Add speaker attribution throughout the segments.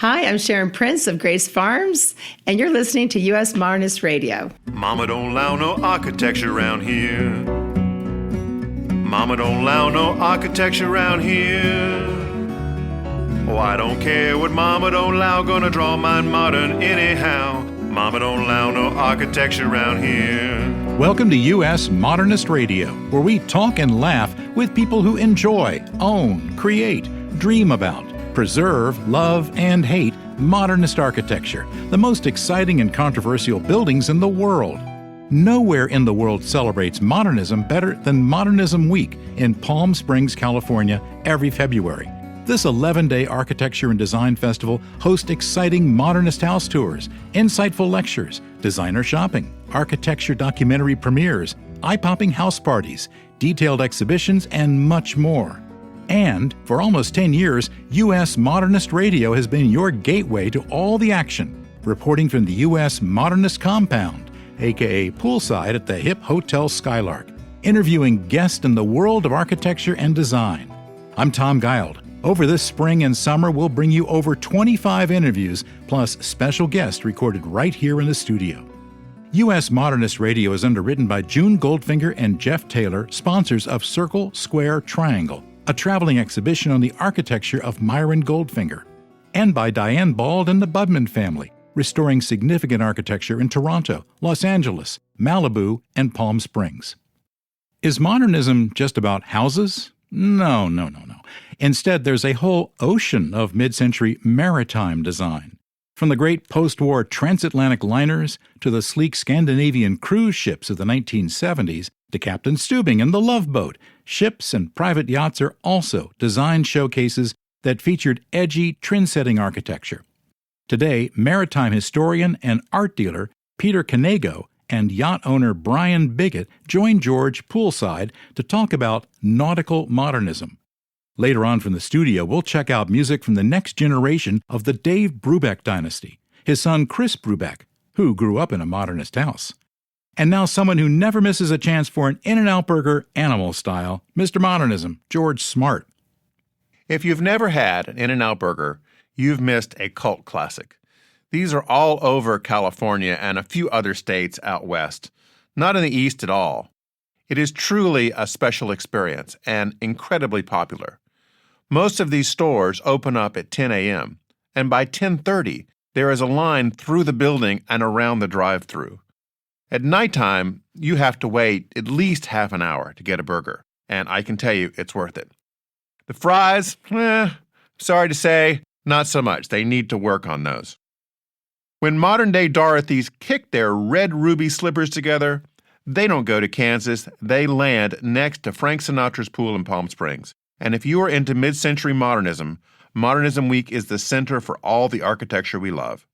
Speaker 1: Hi, I'm Sharon Prince of Grace Farms, and you're listening to U.S. Modernist Radio.
Speaker 2: Mama don't allow no architecture around here. Mama don't allow no architecture around here. Oh, I don't care what Mama don't allow, gonna draw mine modern anyhow. Mama don't allow no architecture around here.
Speaker 3: Welcome to U.S. Modernist Radio, where we talk and laugh with people who enjoy, own, create, dream about, preserve, love, and hate modernist architecture, the most exciting and controversial buildings in the world. Nowhere in the world celebrates modernism better than Modernism Week in Palm Springs, California, every February. This 11-day architecture and design festival hosts exciting modernist house tours, insightful lectures, designer shopping, architecture documentary premieres, eye-popping house parties, detailed exhibitions, and much more. And for almost 10 years, U.S. Modernist Radio has been your gateway to all the action, reporting from the U.S. Modernist Compound, aka poolside at the hip Hotel Skylark, interviewing guests in the world of architecture and design. I'm Tom Guild. Over this spring and summer, we'll bring you over 25 interviews, plus special guests recorded right here in the studio. U.S. Modernist Radio is underwritten by June Goldfinger and Jeff Taylor, sponsors of Circle, Square, Triangle, a traveling exhibition on the architecture of Myron Goldfinger, and by Diane Bald and the Budman family, restoring significant architecture in Toronto, Los Angeles, Malibu, and Palm Springs. Is modernism just about houses? No. Instead, there's a whole ocean of mid-century maritime design. From the great post-war transatlantic liners to the sleek Scandinavian cruise ships of the 1970s to Captain Stuebing and the Love Boat, ships and private yachts are also design showcases that featured edgy, trendsetting architecture. Today, maritime historian and art dealer Peter Knego and yacht owner Brian Biggott join George poolside to talk about nautical modernism. Later on from the studio, we'll check out music from the next generation of the Dave Brubeck dynasty, his son Chris Brubeck, who grew up in a modernist house. And now someone who never misses a chance for an In-N-Out burger animal style, Mr. Modernism, George Smart.
Speaker 2: If you've never had an In-N-Out burger, you've missed a cult classic. These are all over California and a few other states out west, not in the east at all. It is truly a special experience and incredibly popular. Most of these stores open up at 10 a.m., and by 10:30, there is a line through the building and around the drive-thru. At nighttime, you have to wait at least half an hour to get a burger, and I can tell you it's worth it. The fries, sorry to say, not so much. They need to work on those. When modern-day Dorothys kick their red ruby slippers together, they don't go to Kansas, they land next to Frank Sinatra's pool in Palm Springs. And if you are into mid-century modernism, Modernism Week is the center for all the architecture we love.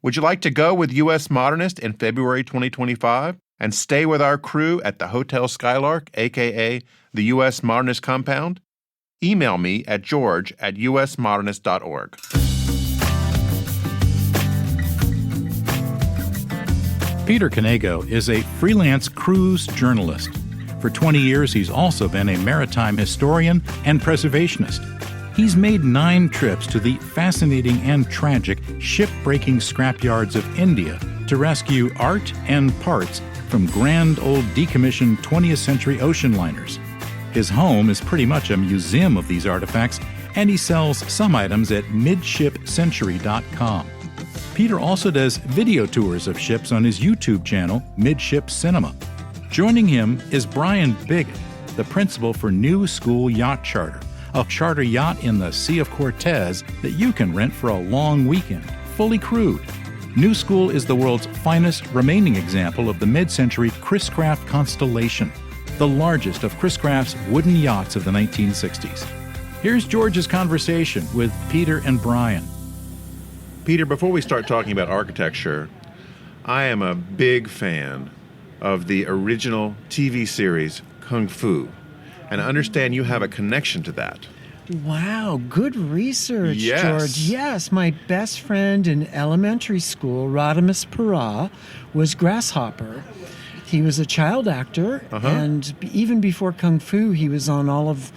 Speaker 2: Would you like to go with U.S. Modernist in February 2025 and stay with our crew at the Hotel Skylark, a.k.a. the U.S. Modernist Compound? Email me at george@usmodernist.org.
Speaker 3: Peter Knego is a freelance cruise journalist. For 20 years, he's also been a maritime historian and preservationist. He's made 9 trips to the fascinating and tragic ship-breaking scrapyards of India to rescue art and parts from grand old decommissioned 20th century ocean liners. His home is pretty much a museum of these artifacts, and he sells some items at midshipcentury.com. Peter also does video tours of ships on his YouTube channel, Midship Cinema. Joining him is Brian Biggott, the principal for New School Yacht Charter, a charter yacht in the Sea of Cortez that you can rent for a long weekend, fully crewed. New School is the world's finest remaining example of the mid-century Chris Craft Constellation, the largest of Chris Craft's wooden yachts of the 1960s. Here's George's conversation with Peter and Brian.
Speaker 2: Peter, before we start talking about architecture, I am a big fan of the original TV series Kung Fu, and I understand you have a connection to that.
Speaker 4: Wow, good research,
Speaker 2: Yes.
Speaker 4: George. Yes, my best friend in elementary school, Rodimus Para, was Grasshopper. He was a child actor, and even before Kung Fu, he was on all of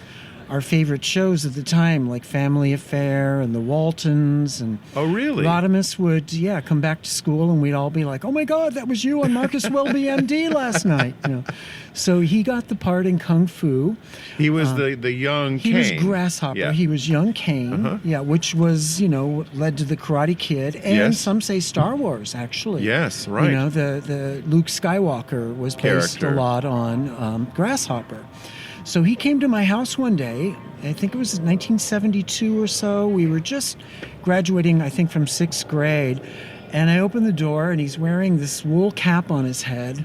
Speaker 4: our favorite shows at the time, like Family Affair and the Waltons. And
Speaker 2: Oh, really?
Speaker 4: Rodimus would, come back to school, and we'd all be like, "Oh my God, that was you on Marcus Welby MD last night." So he got the part in Kung Fu.
Speaker 2: He was the young
Speaker 4: He
Speaker 2: Kane.
Speaker 4: was Grasshopper.
Speaker 2: Yeah.
Speaker 4: He was young Kane. Which was, led to the Karate Kid, and
Speaker 2: Yes.
Speaker 4: some say Star Wars, actually.
Speaker 2: Yes, right.
Speaker 4: The Luke Skywalker was based
Speaker 2: Character.
Speaker 4: a lot on Grasshopper. So he came to my house one day. I think it was 1972 or so. We were just graduating, I think, from 6th grade. And I opened the door, and he's wearing this wool cap on his head.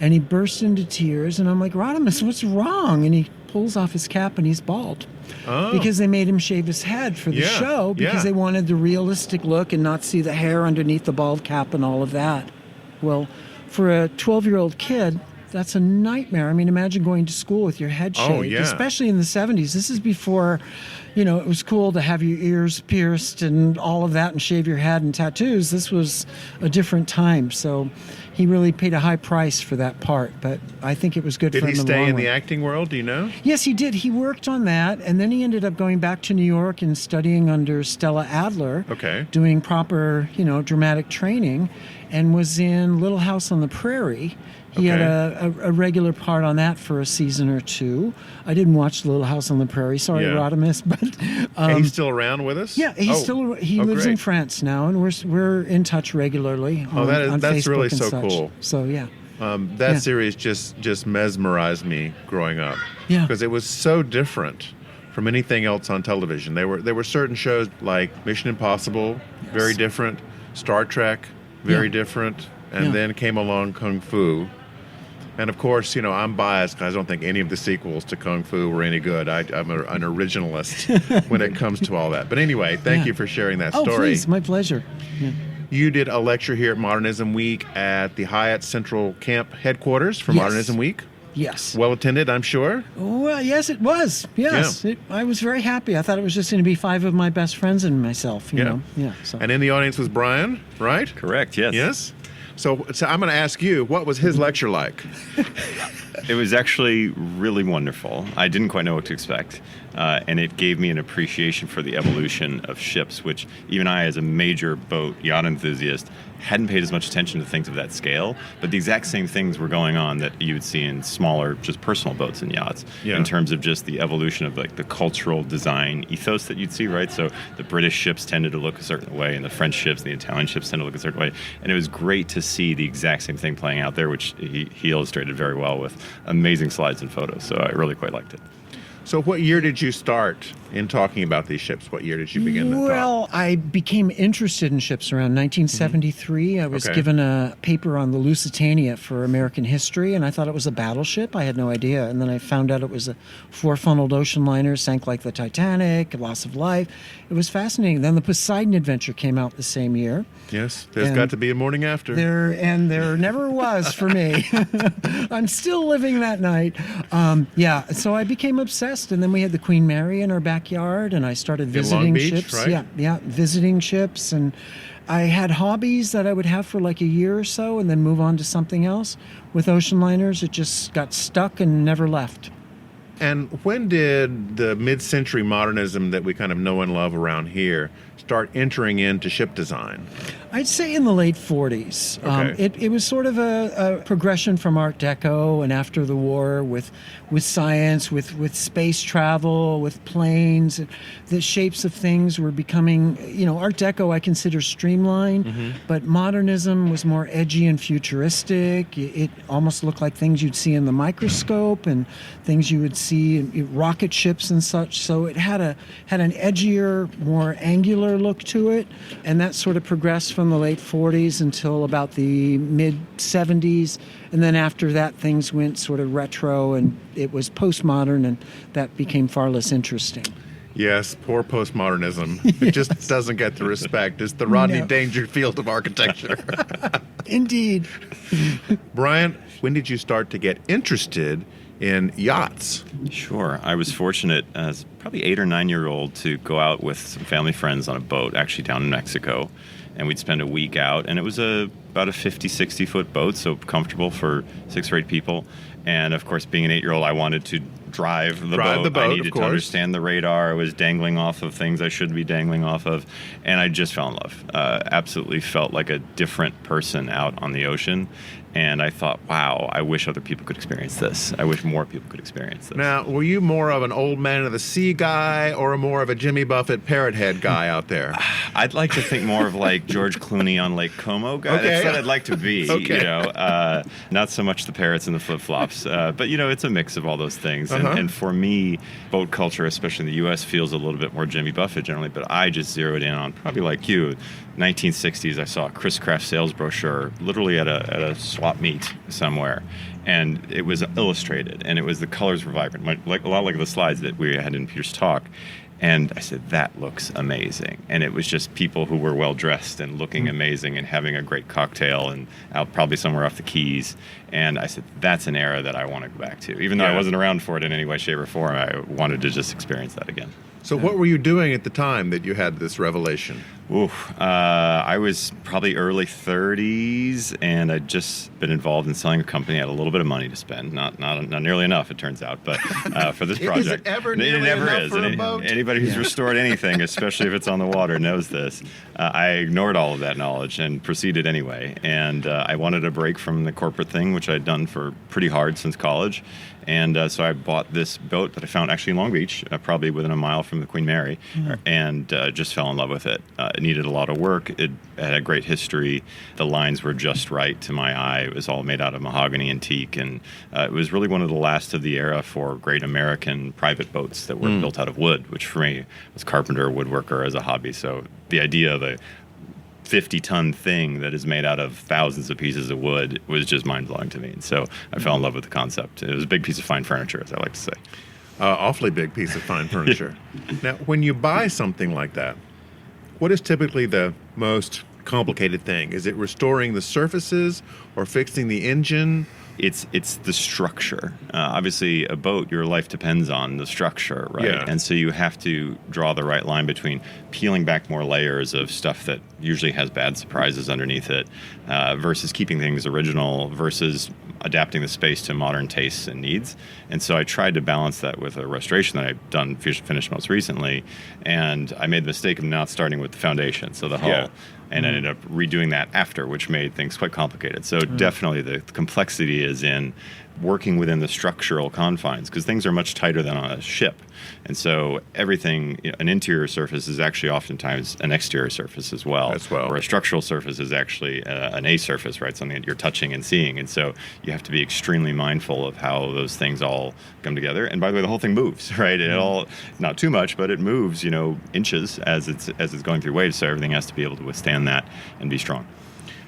Speaker 4: And he burst into tears. And I'm like, "Rodimus, what's wrong?" And he pulls off his cap, and he's bald.
Speaker 2: Oh.
Speaker 4: Because they made him shave his head for the
Speaker 2: Yeah,
Speaker 4: show, because
Speaker 2: yeah.
Speaker 4: they wanted the realistic look and not see the hair underneath the bald cap and all of that. Well, for a 12-year-old kid, that's a nightmare. I mean, imagine going to school with your head shaved,
Speaker 2: Oh, yeah.
Speaker 4: especially in the 70s. This is before, it was cool to have your ears pierced and all of that and shave your head and tattoos. This was a different time. So he really paid a high price for that part, but I think it was good
Speaker 2: Did
Speaker 4: for
Speaker 2: he
Speaker 4: him in the
Speaker 2: stay
Speaker 4: long
Speaker 2: in the
Speaker 4: run.
Speaker 2: acting world? Do you know?
Speaker 4: Yes, he did. He worked on that, and then he ended up going back to New York and studying under Stella Adler,
Speaker 2: Okay.
Speaker 4: doing proper, dramatic training, and was in Little House on the Prairie. He had a regular part on that for a season or two. I didn't watch Little House on the Prairie. Sorry,
Speaker 2: Yeah.
Speaker 4: Rodimus, but
Speaker 2: And he's still around with us?
Speaker 4: yeah, he lives in France now, and we're in touch regularly.
Speaker 2: Oh,
Speaker 4: on
Speaker 2: that's
Speaker 4: Facebook
Speaker 2: really
Speaker 4: and
Speaker 2: so
Speaker 4: such.
Speaker 2: cool.
Speaker 4: So yeah.
Speaker 2: That
Speaker 4: Yeah.
Speaker 2: series just mesmerized me growing up.
Speaker 4: Yeah.
Speaker 2: Because it was so different from anything else on television. There were certain shows like Mission Impossible, very different. Star Trek, very
Speaker 4: Yeah.
Speaker 2: different. And
Speaker 4: Yeah.
Speaker 2: then came along Kung Fu. And of course, I'm biased because I don't think any of the sequels to Kung Fu were any good. I'm an originalist when it comes to all that. But anyway, thank
Speaker 4: Yeah.
Speaker 2: you for sharing that
Speaker 4: Oh,
Speaker 2: story.
Speaker 4: please, my pleasure. Yeah.
Speaker 2: You did a lecture here at Modernism Week at the Hyatt Central Camp headquarters for
Speaker 4: Yes.
Speaker 2: Modernism Week.
Speaker 4: Yes.
Speaker 2: Well attended, I'm sure.
Speaker 4: Well, yes, it was. Yes, I was very happy. I thought it was just going to be 5 of my best friends and myself. You know? Yeah. So.
Speaker 2: And in the audience was Brian, right?
Speaker 5: Correct, yes.
Speaker 2: Yes. So I'm going to ask you, what was his lecture like?
Speaker 5: It was actually really wonderful. I didn't quite know what to expect. And it gave me an appreciation for the evolution of ships, which even I, as a major boat yacht enthusiast, hadn't paid as much attention to things of that scale. But the exact same things were going on that you would see in smaller, just personal boats and yachts, in terms of just the evolution of like the cultural design ethos that you'd see, right? So the British ships tended to look a certain way, and the French ships and the Italian ships tended to look a certain way. And it was great to see the exact same thing playing out there, which he illustrated very well with amazing slides and photos. So I really quite liked it.
Speaker 2: So what year did you start in talking about these ships? What year did you begin to talk?
Speaker 4: Well, I became interested in ships around 1973. I was
Speaker 2: Okay.
Speaker 4: given a paper on the Lusitania for American history, and I thought it was a battleship. I had no idea. And then I found out it was a 4-funneled ocean liner, sank like the Titanic, loss of life. It was fascinating. Then the Poseidon Adventure came out the same year.
Speaker 2: Yes, there's
Speaker 4: And
Speaker 2: got to be a morning after.
Speaker 4: There never was for me. I'm still living that night. So I became obsessed, and then we had the Queen Mary in our backyard, and I started
Speaker 2: Long
Speaker 4: visiting
Speaker 2: Beach,
Speaker 4: ships.
Speaker 2: right?
Speaker 4: Yeah, visiting ships, and I had hobbies that I would have for like a year or so, and then move on to something else. With ocean liners, it just got stuck and never left.
Speaker 2: And when did the mid-century modernism that we kind of know and love around here start entering into ship design?
Speaker 4: I'd say in the late 40s.
Speaker 2: Okay.
Speaker 4: It was sort of a progression from Art Deco and after the war with science, with space travel, with planes. The shapes of things were becoming, Art Deco I consider streamlined, but modernism was more edgy and futuristic. It almost looked like things you'd see in the microscope and things you would see in rocket ships and such. So it had an edgier, more angular look to it, and that sort of progressed from the late 40s until about the mid-70s, and then after that things went sort of retro and it was postmodern, and that became far less interesting.
Speaker 2: Yes, poor postmodernism. It just doesn't get the respect. It's the Rodney
Speaker 4: No.
Speaker 2: Dangerfield of architecture.
Speaker 4: Indeed.
Speaker 2: Brian, when did you start to get interested in yachts?
Speaker 5: Sure. I was fortunate as probably 8 or 9 year old to go out with some family friends on a boat actually down in Mexico. And we'd spend a week out, and it was about a 50, 60 foot boat, so comfortable for 6 or 8 people. And of course, being an 8-year-old, I wanted to drive the boat.
Speaker 2: I
Speaker 5: I
Speaker 2: needed
Speaker 5: needed to understand the radar. I was dangling off of things I shouldn't be dangling off of, and I just fell in love. Absolutely felt like a different person out on the ocean. And I thought, wow, I wish other people could experience this. I wish more people could experience this.
Speaker 2: Now, were you more of an old man of the sea guy or more of a Jimmy Buffett parrot head guy out there?
Speaker 5: I'd like to think more of like George Clooney on Lake Como guy.
Speaker 2: Okay.
Speaker 5: That's what I'd like to be,
Speaker 2: Okay.
Speaker 5: Not so much the parrots and the flip-flops, but, it's a mix of all those things. And for me, boat culture, especially in the U.S., feels a little bit more Jimmy Buffett generally, but I just zeroed in on, probably like you, 1960s, I saw a Chris Craft sales brochure literally at a swap meet somewhere, and it was illustrated, and the colors were vibrant, a lot like the slides that we had in Peter's talk. And I said, that looks amazing. And it was just people who were well dressed and looking amazing and having a great cocktail and out probably somewhere off the Keys. And I said, that's an era that I want to go back to. Even though I wasn't around for it in any way, shape, or form, I wanted to just experience that again.
Speaker 2: So what were you doing at the time that you had this revelation?
Speaker 5: I was probably early 30s, and I'd just been involved in selling a company. I had a little bit of money to spend, not nearly enough, it turns out, but for this project.
Speaker 2: Is it ever nearly enough for a boat?
Speaker 5: Anybody who's restored anything, especially if it's on the water, knows this. I ignored all of that knowledge and proceeded anyway. And I wanted a break from the corporate thing, which I'd done for pretty hard since college. And so I bought this boat that I found actually in Long Beach, probably within a mile from the Queen Mary, and just fell in love with it. It needed a lot of work. It had a great history. The lines were just right to my eye. It was all made out of mahogany and teak, and it was really one of the last of the era for great American private boats that were built out of wood, which for me was carpenter, woodworker as a hobby. So the idea of a 50-ton thing that is made out of thousands of pieces of wood was just mind-blowing to me. And so I fell in love with the concept. It was a big piece of fine furniture, as I like to say.
Speaker 2: Awfully big piece of fine furniture. Now, when you buy something like that, what is typically the most complicated thing? Is it restoring the surfaces or fixing the engine?
Speaker 5: It's the structure. Obviously, a boat, your life depends on the structure, right?
Speaker 2: Yeah.
Speaker 5: And so you have to draw the right line between peeling back more layers of stuff that usually has bad surprises underneath it versus keeping things original versus adapting the space to modern tastes and needs. And so I tried to balance that with a restoration that I've done, finished most recently. And I made the mistake of not starting with the foundation, so the hull.
Speaker 2: Yeah.
Speaker 5: And ended up redoing that after, which made things quite complicated. So definitely the complexity is in working within the structural confines, because things are much tighter than on a ship. And so everything, an interior surface is actually oftentimes an exterior surface as well. Or a structural surface is actually an A surface, right? Something that you're touching and seeing. And so you have to be extremely mindful of how those things all come together. And by the way, the whole thing moves, right? It all, not too much, but it moves, inches as it's going through waves. So everything has to be able to withstand that and be strong.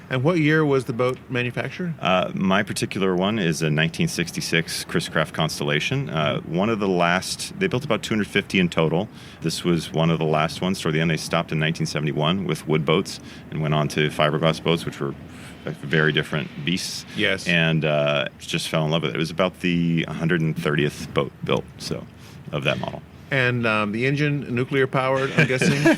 Speaker 2: And what year was the boat manufactured?
Speaker 5: My particular one is a 1966 Chris Craft Constellation. One of the last, they built about 250 in total. This was one of the last ones. Toward the end, they stopped in 1971 with wood boats and went on to fiberglass boats, which were very different beasts.
Speaker 2: Yes.
Speaker 5: And just fell in love with it. It was about the 130th boat built, so, of that model.
Speaker 2: And the engine, nuclear powered, I'm guessing?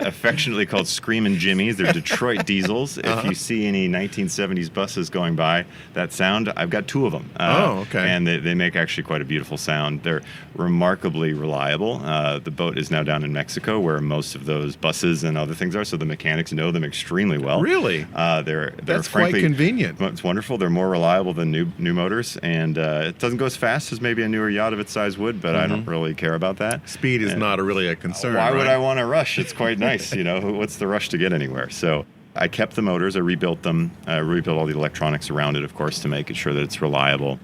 Speaker 5: Affectionately called Screamin' Jimmies. They're Detroit diesels. If you see any 1970s buses going by, that sound, I've got two of them.
Speaker 2: Okay.
Speaker 5: And they make actually quite a beautiful sound. They're remarkably reliable. The boat is now down in Mexico, where most of those buses and other things are, so the mechanics know them extremely well.
Speaker 2: Really?
Speaker 5: They're
Speaker 2: That's
Speaker 5: frankly,
Speaker 2: quite convenient.
Speaker 5: It's wonderful. They're more reliable than new motors, and it doesn't go as fast as maybe a newer yacht of its size would, but I don't really care about that.
Speaker 2: Speed is not really a concern.
Speaker 5: Why would
Speaker 2: right?
Speaker 5: I want to rush? It's quite nice, What's the rush to get anywhere? So I kept the motors. I rebuilt them. I rebuilt all the electronics around it, of course, to make it sure that it's reliable,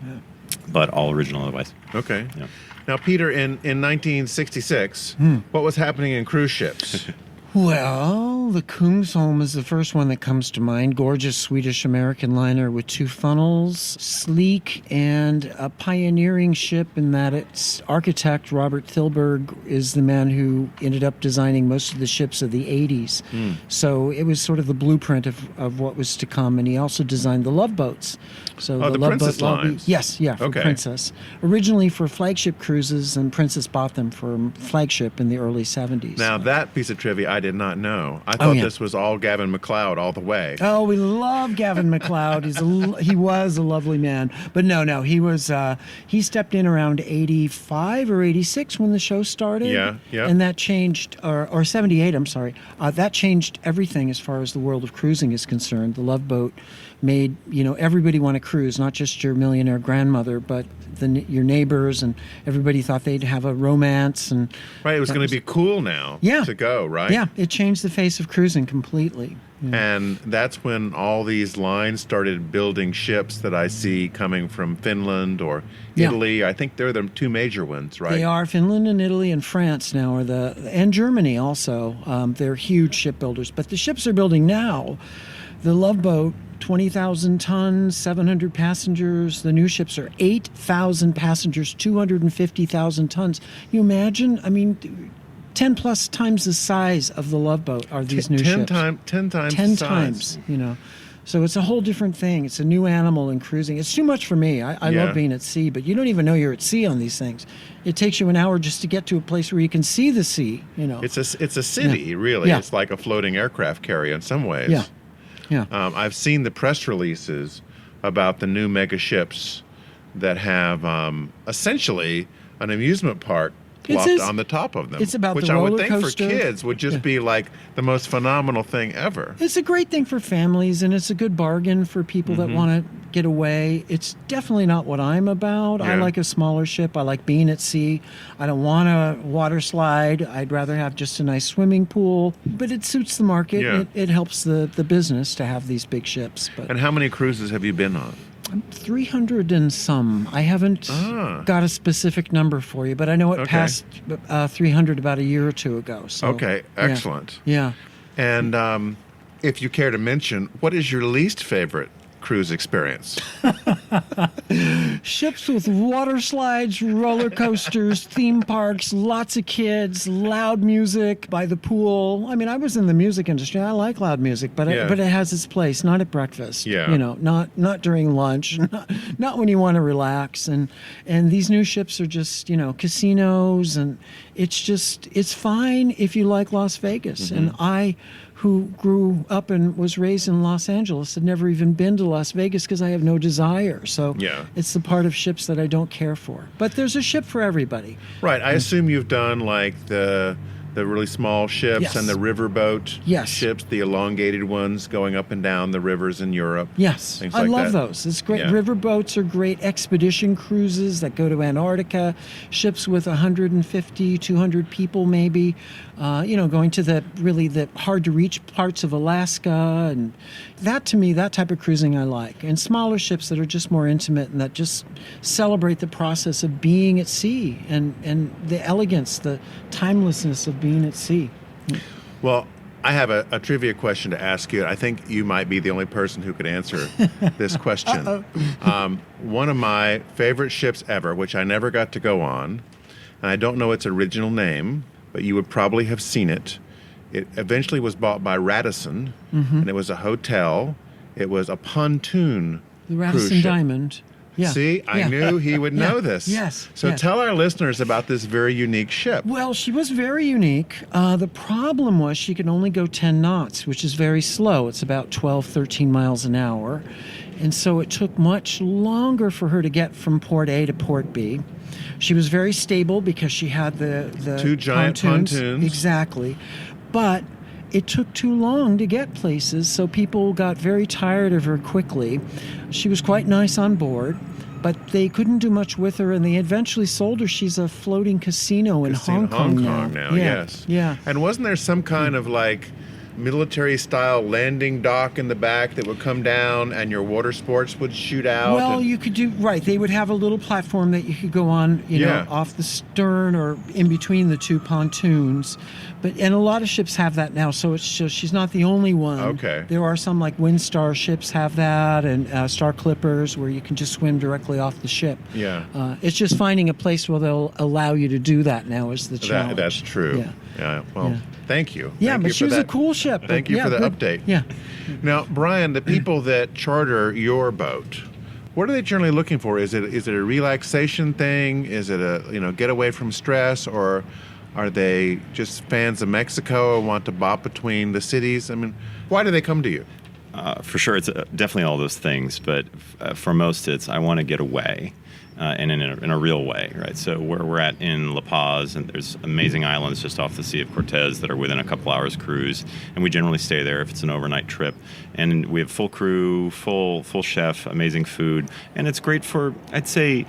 Speaker 5: but all original otherwise.
Speaker 2: Okay.
Speaker 5: Yeah.
Speaker 2: Now, Peter, in 1966, what was happening in cruise ships?
Speaker 4: Well, the Kungsholm is the first one that comes to mind. Gorgeous Swedish-American liner with two funnels, sleek, and a pioneering ship in that its architect, Robert Thilberg, is the man who ended up designing most of the ships of the 80s. So it was sort of the blueprint of what was to come, and he also designed the Love Boats. So
Speaker 2: the
Speaker 4: Love
Speaker 2: Princess
Speaker 4: Boat lobby,
Speaker 2: lines.
Speaker 4: Yes, for
Speaker 2: Okay.
Speaker 4: Princess. Originally for flagship cruises, and Princess bought them for flagship in the early 70s.
Speaker 2: Now, that piece of trivia I I did not know. I thought
Speaker 4: yeah.
Speaker 2: this was all Gavin MacLeod all the way.
Speaker 4: Oh, we love Gavin MacLeod. He was a lovely man. But no, he stepped in around 85 or 86 when the show started.
Speaker 2: Yeah.
Speaker 4: And that changed, or 78, I'm sorry. That changed everything as far as the world of cruising is concerned. The Love Boat made, everybody want to cruise, not just your millionaire grandmother, but your neighbors, and everybody thought they'd have a romance. And
Speaker 2: Right, it was going to be cool now to go, right?
Speaker 4: Yeah, it changed the face of cruising completely. Yeah.
Speaker 2: And that's when all these lines started building ships that I see coming from Finland or Italy. I think they're the two major ones, right?
Speaker 4: They are. Finland and Italy and France now and Germany also. They're huge shipbuilders. But the ships they're building now, the Love Boat, 20,000 tons, 700 passengers. The new ships are 8,000 passengers, 250,000 tons. You imagine? I mean, 10 plus times the size of the Love Boat are these new ships.
Speaker 2: 10 times
Speaker 4: 10
Speaker 2: the
Speaker 4: times,
Speaker 2: size.
Speaker 4: So it's a whole different thing. It's a new animal in cruising. It's too much for me. I love being at sea, but you don't even know you're at sea on these things. It takes you an hour just to get to a place where you can see the sea,
Speaker 2: It's a city, really.
Speaker 4: Yeah.
Speaker 2: It's like a floating aircraft carrier in some ways.
Speaker 4: Yeah.
Speaker 2: I've seen the press releases about the new mega ships that have essentially an amusement park plopped on the top of them.
Speaker 4: It's about
Speaker 2: which
Speaker 4: the
Speaker 2: I
Speaker 4: roller
Speaker 2: would think
Speaker 4: coaster.
Speaker 2: for kids would just be like the most phenomenal thing ever.
Speaker 4: It's a great thing for families, and it's a good bargain for people that want to get away. It's definitely not what I'm about. I like a smaller ship. I like being at sea. I don't want a water slide. I'd rather have just a nice swimming pool. But it suits the market.
Speaker 2: Yeah.
Speaker 4: It helps the business to have these big ships. But
Speaker 2: And how many cruises have you been on?
Speaker 4: 300 and some. I haven't got a specific number for you, but I know it passed 300 about a year or two ago. So,
Speaker 2: Okay, excellent.
Speaker 4: Yeah.
Speaker 2: And if you care to mention, what is your least favorite cruise experience?
Speaker 4: Ships with water slides, roller coasters, theme parks, lots of kids, loud music by the pool. I mean, I was in the music industry. I like loud music, but it has its place. Not at breakfast.
Speaker 2: Yeah.
Speaker 4: Not during lunch. Not when you want to relax. And these new ships are just casinos, and it's fine if you like Las Vegas. And I, who grew up and was raised in Los Angeles, had never even been to Las Vegas because I have no desire. So it's the part of ships that I don't care for. But there's a ship for everybody.
Speaker 2: Right. I assume you've done like the really small ships and the riverboat ships, the elongated ones going up and down the rivers in Europe.
Speaker 4: Yes,
Speaker 2: things
Speaker 4: I
Speaker 2: like
Speaker 4: love
Speaker 2: that.
Speaker 4: those. It's great.
Speaker 2: Yeah.
Speaker 4: Riverboats are great. Expedition cruises that go to Antarctica, ships with 150, 200 people maybe, going to the hard to reach parts of Alaska. And that, to me, that type of cruising I like. And smaller ships that are just more intimate and that just celebrate the process of being at sea and the elegance, the timelessness of being at sea.
Speaker 2: Well, I have a trivia question to ask you. I think you might be the only person who could answer this question. One of my favorite ships ever, which I never got to go on, and I don't know its original name, but you would probably have seen it. It eventually was bought by Radisson, and it was a hotel. It was a pontoon
Speaker 4: The
Speaker 2: cruise
Speaker 4: Radisson
Speaker 2: ship.
Speaker 4: Diamond. Yeah.
Speaker 2: See, I knew he would know this.
Speaker 4: Yes.
Speaker 2: So tell our listeners about this very unique ship.
Speaker 4: Well, she was very unique. The problem was she could only go 10 knots, which is very slow. It's about 12, 13 miles an hour. And so it took much longer for her to get from port A to port B. She was very stable because she had the
Speaker 2: two giant pontoons.
Speaker 4: Exactly. But it took too long to get places, so people got very tired of her quickly. She was quite nice on board, but they couldn't do much with her, and they eventually sold her. She's a floating casino in Hong Kong now.
Speaker 2: Yes.
Speaker 4: Yeah.
Speaker 2: And wasn't there some kind of like military-style landing dock in the back that would come down and your water sports would shoot out?
Speaker 4: Well, you could do, right. They would have a little platform that you could go on, off the stern or in between the two pontoons. And a lot of ships have that now, so she's not the only one.
Speaker 2: Okay.
Speaker 4: There are some like Windstar ships have that, and Star Clippers where you can just swim directly off the ship.
Speaker 2: Yeah.
Speaker 4: It's just finding a place where they'll allow you to do that now is the challenge.
Speaker 2: That's true.
Speaker 4: Yeah.
Speaker 2: Well, thank you.
Speaker 4: Yeah,
Speaker 2: Thank
Speaker 4: but
Speaker 2: you
Speaker 4: she
Speaker 2: for
Speaker 4: was
Speaker 2: that.
Speaker 4: a cool ship.
Speaker 2: Thank you for the
Speaker 4: good.
Speaker 2: update.
Speaker 4: Yeah.
Speaker 2: Now, Brian, the people that charter your boat, what are they generally looking for? Is it a relaxation thing? Is it a get away from stress, or Are they just fans of Mexico or want to bop between the cities? I mean, why do they come to you?
Speaker 5: For sure, it's definitely all those things, but for most, it's I want to get away. And in a real way, right? So where we're at in La Paz, and there's amazing islands just off the Sea of Cortez that are within a couple hours cruise, and we generally stay there if it's an overnight trip. And we have full crew, full chef, amazing food, and it's great for, I'd say,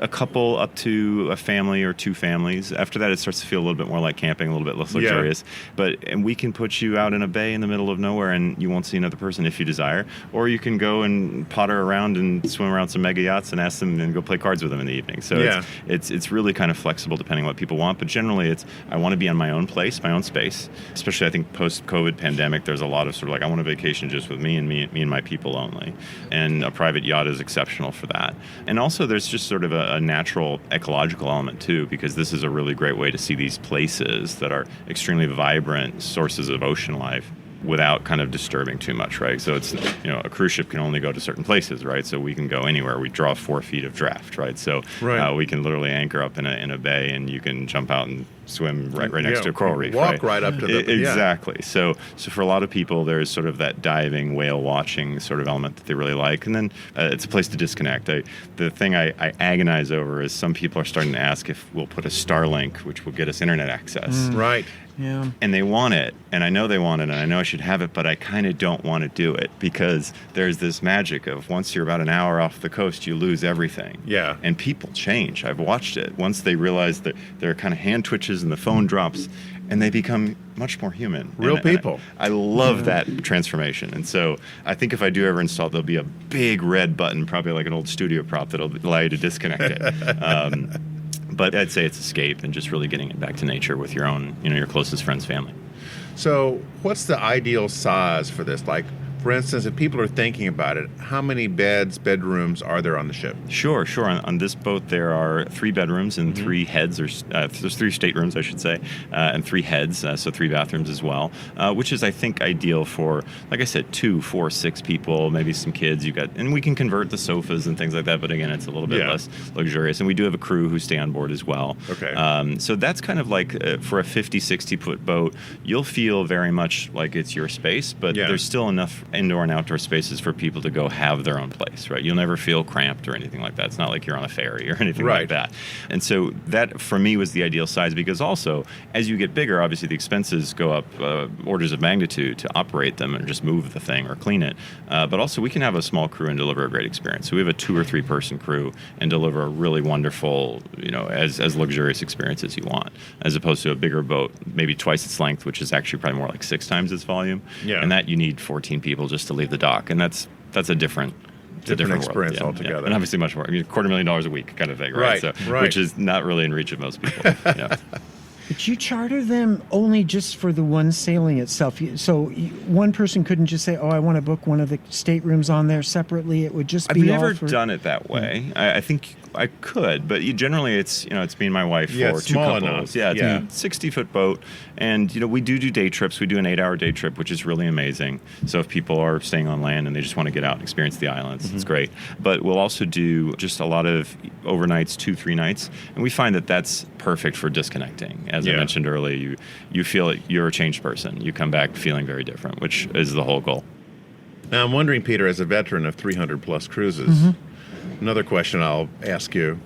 Speaker 5: a couple up to a family or two families. After that, it starts to feel a little bit more like camping, a little bit less luxurious. Yeah. And we can put you out in a bay in the middle of nowhere, and you won't see another person if you desire. Or you can go and potter around and swim around some mega yachts and ask them and go play cards with them in the evening. So it's really kind of flexible depending on what people want. But generally, it's I want to be on my own place, my own space. Especially, I think post-COVID pandemic, there's a lot of sort of like I want a vacation just with me and my people only. And a private yacht is exceptional for that. And also, there's just sort of a natural ecological element too, because this is a really great way to see these places that are extremely vibrant sources of ocean life without kind of disturbing too much, right? So it's, a cruise ship can only go to certain places, right? So we can go anywhere. We draw 4 feet of draft, right? So we can literally anchor up in a bay, and you can jump out and swim right next to a coral reef.
Speaker 2: Walk right up to the...
Speaker 5: Exactly. So for a lot of people, there's sort of that diving, whale watching sort of element that they really like. And then it's a place to disconnect. The thing I agonize over is some people are starting to ask if we'll put a Starlink, which will get us internet access.
Speaker 2: Right.
Speaker 4: Yeah.
Speaker 5: And they want it, and I know they want it, and I know I should have it, but I kind of don't want to do it because there's this magic of once you're about an hour off the coast, you lose everything.
Speaker 2: Yeah.
Speaker 5: And people change. I've watched it. Once they realize that there are kind of hand twitches and the phone drops, and they become much more human.
Speaker 2: Real people.
Speaker 5: I love that transformation. And so I think if I do ever install it, there'll be a big red button, probably like an old studio prop that'll allow you to disconnect it. But I'd say it's escape and just really getting it back to nature with your own, your closest friends, family.
Speaker 2: So what's the ideal size for this? Like, for instance, if people are thinking about it, how many bedrooms are there on the ship?
Speaker 5: Sure. On this boat, there are 3 bedrooms and 3 heads, or there's 3 staterooms, I should say, and 3 heads, so 3 bathrooms as well, which is, I think, ideal for, like I said, 2, 4, 6 people, maybe some kids. And we can convert the sofas and things like that, but again, it's a little bit less luxurious. And we do have a crew who stay on board as well.
Speaker 2: Okay.
Speaker 5: So that's kind of like, for a 50, 60-foot boat, you'll feel very much like it's your space, but there's still enough indoor and outdoor spaces for people to go have their own place, right? You'll never feel cramped or anything like that. It's not like you're on a ferry or anything like that. And so that, for me, was the ideal size because also, as you get bigger, obviously the expenses go up orders of magnitude to operate them and just move the thing or clean it. But also, we can have a small crew and deliver a great experience. So we have a 2 or 3 person crew and deliver a really wonderful, as luxurious experience as you want, as opposed to a bigger boat, maybe twice its length, which is actually probably more like 6 times its volume. Yeah. And that you need 14 people just to leave the dock, and that's a different
Speaker 2: experience
Speaker 5: world.
Speaker 2: altogether.
Speaker 5: And obviously much more. I mean, $250,000 a week kind of thing, right? Which is not really in reach of most people.
Speaker 4: But you charter them only just for the one sailing itself. So one person couldn't just say, "Oh, I want to book one of the staterooms on there separately." It would just be.
Speaker 5: I've never done it that way. I think I could, but generally it's me and my wife for 2 couples.
Speaker 2: Enough.
Speaker 5: Yeah, it's a 60-foot boat, and we do day trips. We do an 8-hour day trip, which is really amazing. So if people are staying on land and they just want to get out and experience the islands, it's great. But we'll also do just a lot of overnights, 2-3 nights, and we find that that's perfect for disconnecting. As I mentioned earlier, you feel like you're a changed person. You come back feeling very different, which is the whole goal.
Speaker 2: Now, I'm wondering, Peter, as a veteran of 300-plus cruises, another question I'll ask you.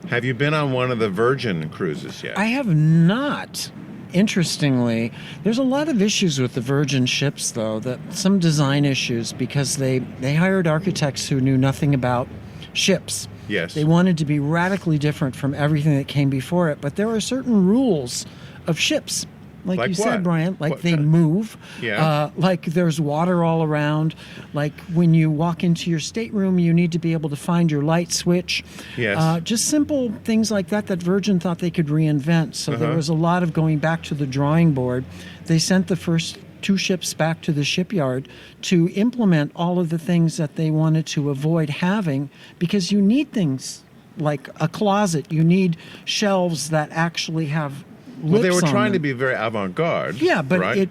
Speaker 2: Have you been on one of the Virgin cruises yet?
Speaker 4: I have not. Interestingly, there's a lot of issues with the Virgin ships, though, some design issues, because they hired architects who knew nothing about ships.
Speaker 2: Yes.
Speaker 4: They wanted to be radically different from everything that came before it, but there are certain rules of ships. Like you said, Brian, they move, like there's water all around, like when you walk into your stateroom, you need to be able to find your light switch.
Speaker 2: Yes.
Speaker 4: Just simple things like that Virgin thought they could reinvent. So there was a lot of going back to the drawing board. They sent the first 2 ships back to the shipyard to implement all of the things that they wanted to avoid having, because you need things like a closet. You need shelves that actually have lips
Speaker 2: they were
Speaker 4: on
Speaker 2: trying to
Speaker 4: them.
Speaker 2: be very avant-garde.
Speaker 4: Yeah, but
Speaker 2: right?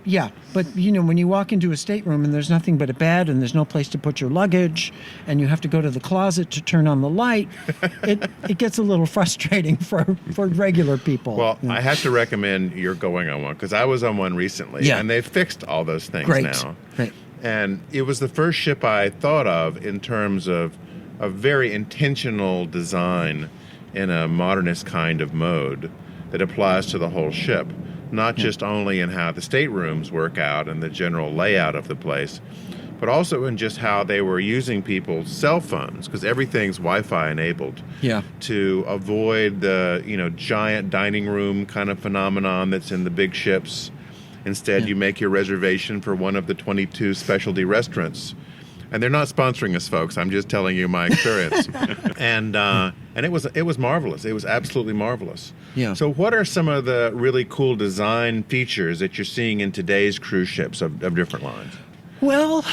Speaker 4: but when you walk into a stateroom and there's nothing but a bed and there's no place to put your luggage, and you have to go to the closet to turn on the light, it gets a little frustrating for regular people.
Speaker 2: Well, I have to recommend you're going on one, because I was on one recently,
Speaker 4: Yeah.
Speaker 2: and they've fixed all those things
Speaker 4: Great.
Speaker 2: now.
Speaker 4: Great.
Speaker 2: And it was the first ship I thought of in terms of a very intentional design in a modernist kind of mode that applies to the whole ship, not just only in how the staterooms work out and the general layout of the place, but also in just how they were using people's cell phones, because everything's Wi-Fi enabled,
Speaker 4: Yeah.
Speaker 2: to avoid the giant dining room kind of phenomenon that's in the big ships. Instead, you make your reservation for one of the 22 specialty restaurants. And they're not sponsoring us, folks. I'm just telling you my experience. And it was marvelous. It was absolutely marvelous.
Speaker 4: Yeah.
Speaker 2: So what are some of the really cool design features that you're seeing in today's cruise ships of different lines?
Speaker 4: Well,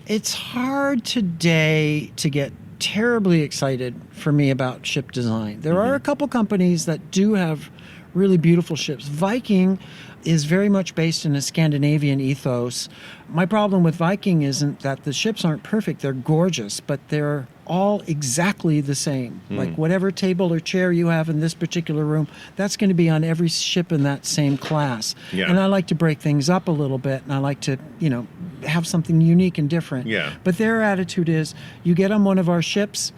Speaker 4: it's hard today to get terribly excited for me about ship design. There are a couple companies that do have really beautiful ships. Viking is very much based in a Scandinavian ethos. My problem with Viking isn't that the ships aren't perfect. They're gorgeous, but they're all exactly the same. Like whatever table or chair you have in this particular room, that's going to be on every ship in that same class.
Speaker 2: Yeah.
Speaker 4: And I like to break things up a little bit, and I like to, have something unique and different.
Speaker 2: Yeah.
Speaker 4: But their attitude is, you get on one of our ships,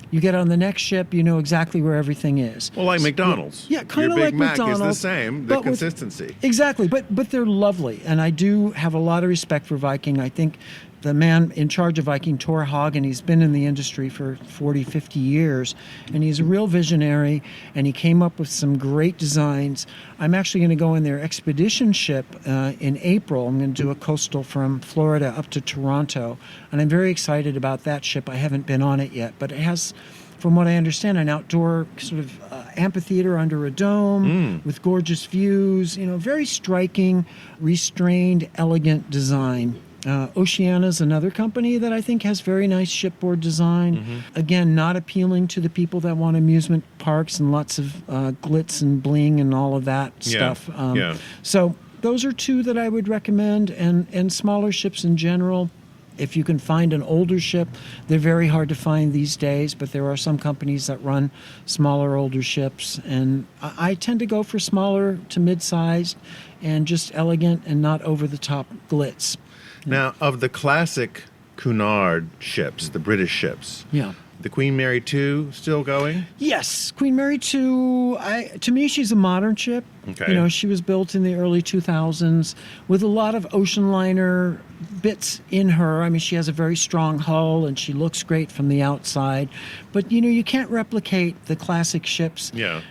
Speaker 4: you get on the next ship, you know exactly where everything is.
Speaker 2: Well, like McDonald's.
Speaker 4: Yeah, kind of
Speaker 2: Your
Speaker 4: like
Speaker 2: Big Mac
Speaker 4: McDonald's.
Speaker 2: is the same, the
Speaker 4: but with-
Speaker 2: consistency.
Speaker 4: Exactly, but they're lovely, and I do have a lot of respect for Viking. I think the man in charge of Viking, Tor Hagen, he's been in the industry for 40, 50 years, and he's a real visionary, and he came up with some great designs. I'm actually going to go in their expedition ship in April. I'm going to do a coastal from Florida up to Toronto, and I'm very excited about that ship. I haven't been on it yet, but it has, from what I understand, an outdoor sort of amphitheater under a dome with gorgeous views, very striking, restrained, elegant design. Oceana's another company that I think has very nice shipboard design. Again, not appealing to the people that want amusement parks and lots of glitz and bling and all of that stuff. So those are two that I would recommend, and smaller ships in general. If you can find an older ship, they're very hard to find these days, but there are some companies that run smaller, older ships, and I tend to go for smaller to mid-sized and just elegant and not over-the-top glitz.
Speaker 2: Now, of the classic Cunard ships, the British ships,
Speaker 4: Yeah.
Speaker 2: the Queen Mary II still going?
Speaker 4: Yes, Queen Mary II, to me, she's a modern ship.
Speaker 2: Okay.
Speaker 4: She was built in the early 2000s with a lot of ocean liner bits in her. I mean, she has a very strong hull and she looks great from the outside. But, you can't replicate the classic ships
Speaker 2: Yeah.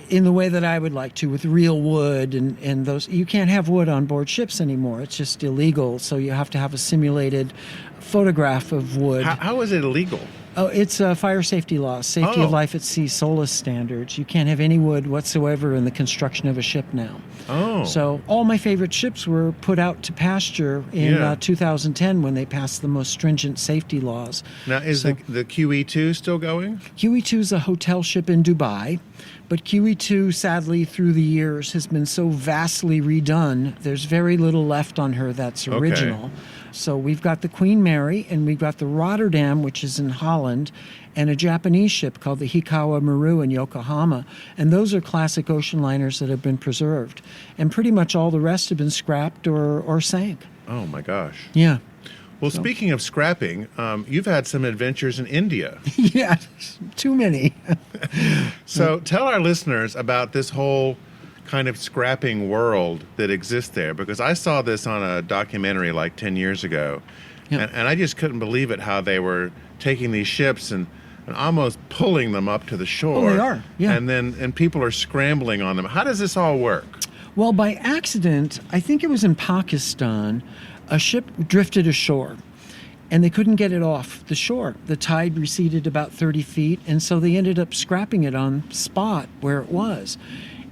Speaker 4: in the way that I would like to, with real wood and those. You can't have wood on board ships anymore. It's just illegal. So you have to have a simulated photograph of wood.
Speaker 2: How is it illegal?
Speaker 4: Oh, it's fire safety laws, safety
Speaker 2: Oh.
Speaker 4: of life at sea, SOLAS standards. You can't have any wood whatsoever in the construction of a ship now.
Speaker 2: Oh.
Speaker 4: So all my favorite ships were put out to pasture in
Speaker 2: Yeah.
Speaker 4: 2010 when they passed the most stringent safety laws.
Speaker 2: Now, is
Speaker 4: So-
Speaker 2: the QE2 still going?
Speaker 4: QE2 is a hotel ship in Dubai, but QE2, sadly, through the years, has been so vastly redone, there's very little left on her that's original. So we've got the Queen Mary, and we've got the Rotterdam, which is in Holland, and a Japanese ship called the Hikawa Maru in Yokohama. And those are classic ocean liners that have been preserved. And pretty much all the rest have been scrapped or sank.
Speaker 2: Oh, my gosh.
Speaker 4: Yeah.
Speaker 2: Well, speaking of scrapping, you've had some adventures in India.
Speaker 4: Yeah, too many.
Speaker 2: So tell our listeners about this whole kind of scrapping world that exists there, because I saw this on a documentary like 10 years ago,
Speaker 4: Yeah.
Speaker 2: and I just couldn't believe it, how they were taking these ships and almost pulling them up to the shore.
Speaker 4: Oh, they are, yeah.
Speaker 2: And people are scrambling on them. How does this all work?
Speaker 4: Well, by accident, I think it was in Pakistan, a ship drifted ashore and they couldn't get it off the shore. The tide receded about 30 feet, and so they ended up scrapping it on spot where it was.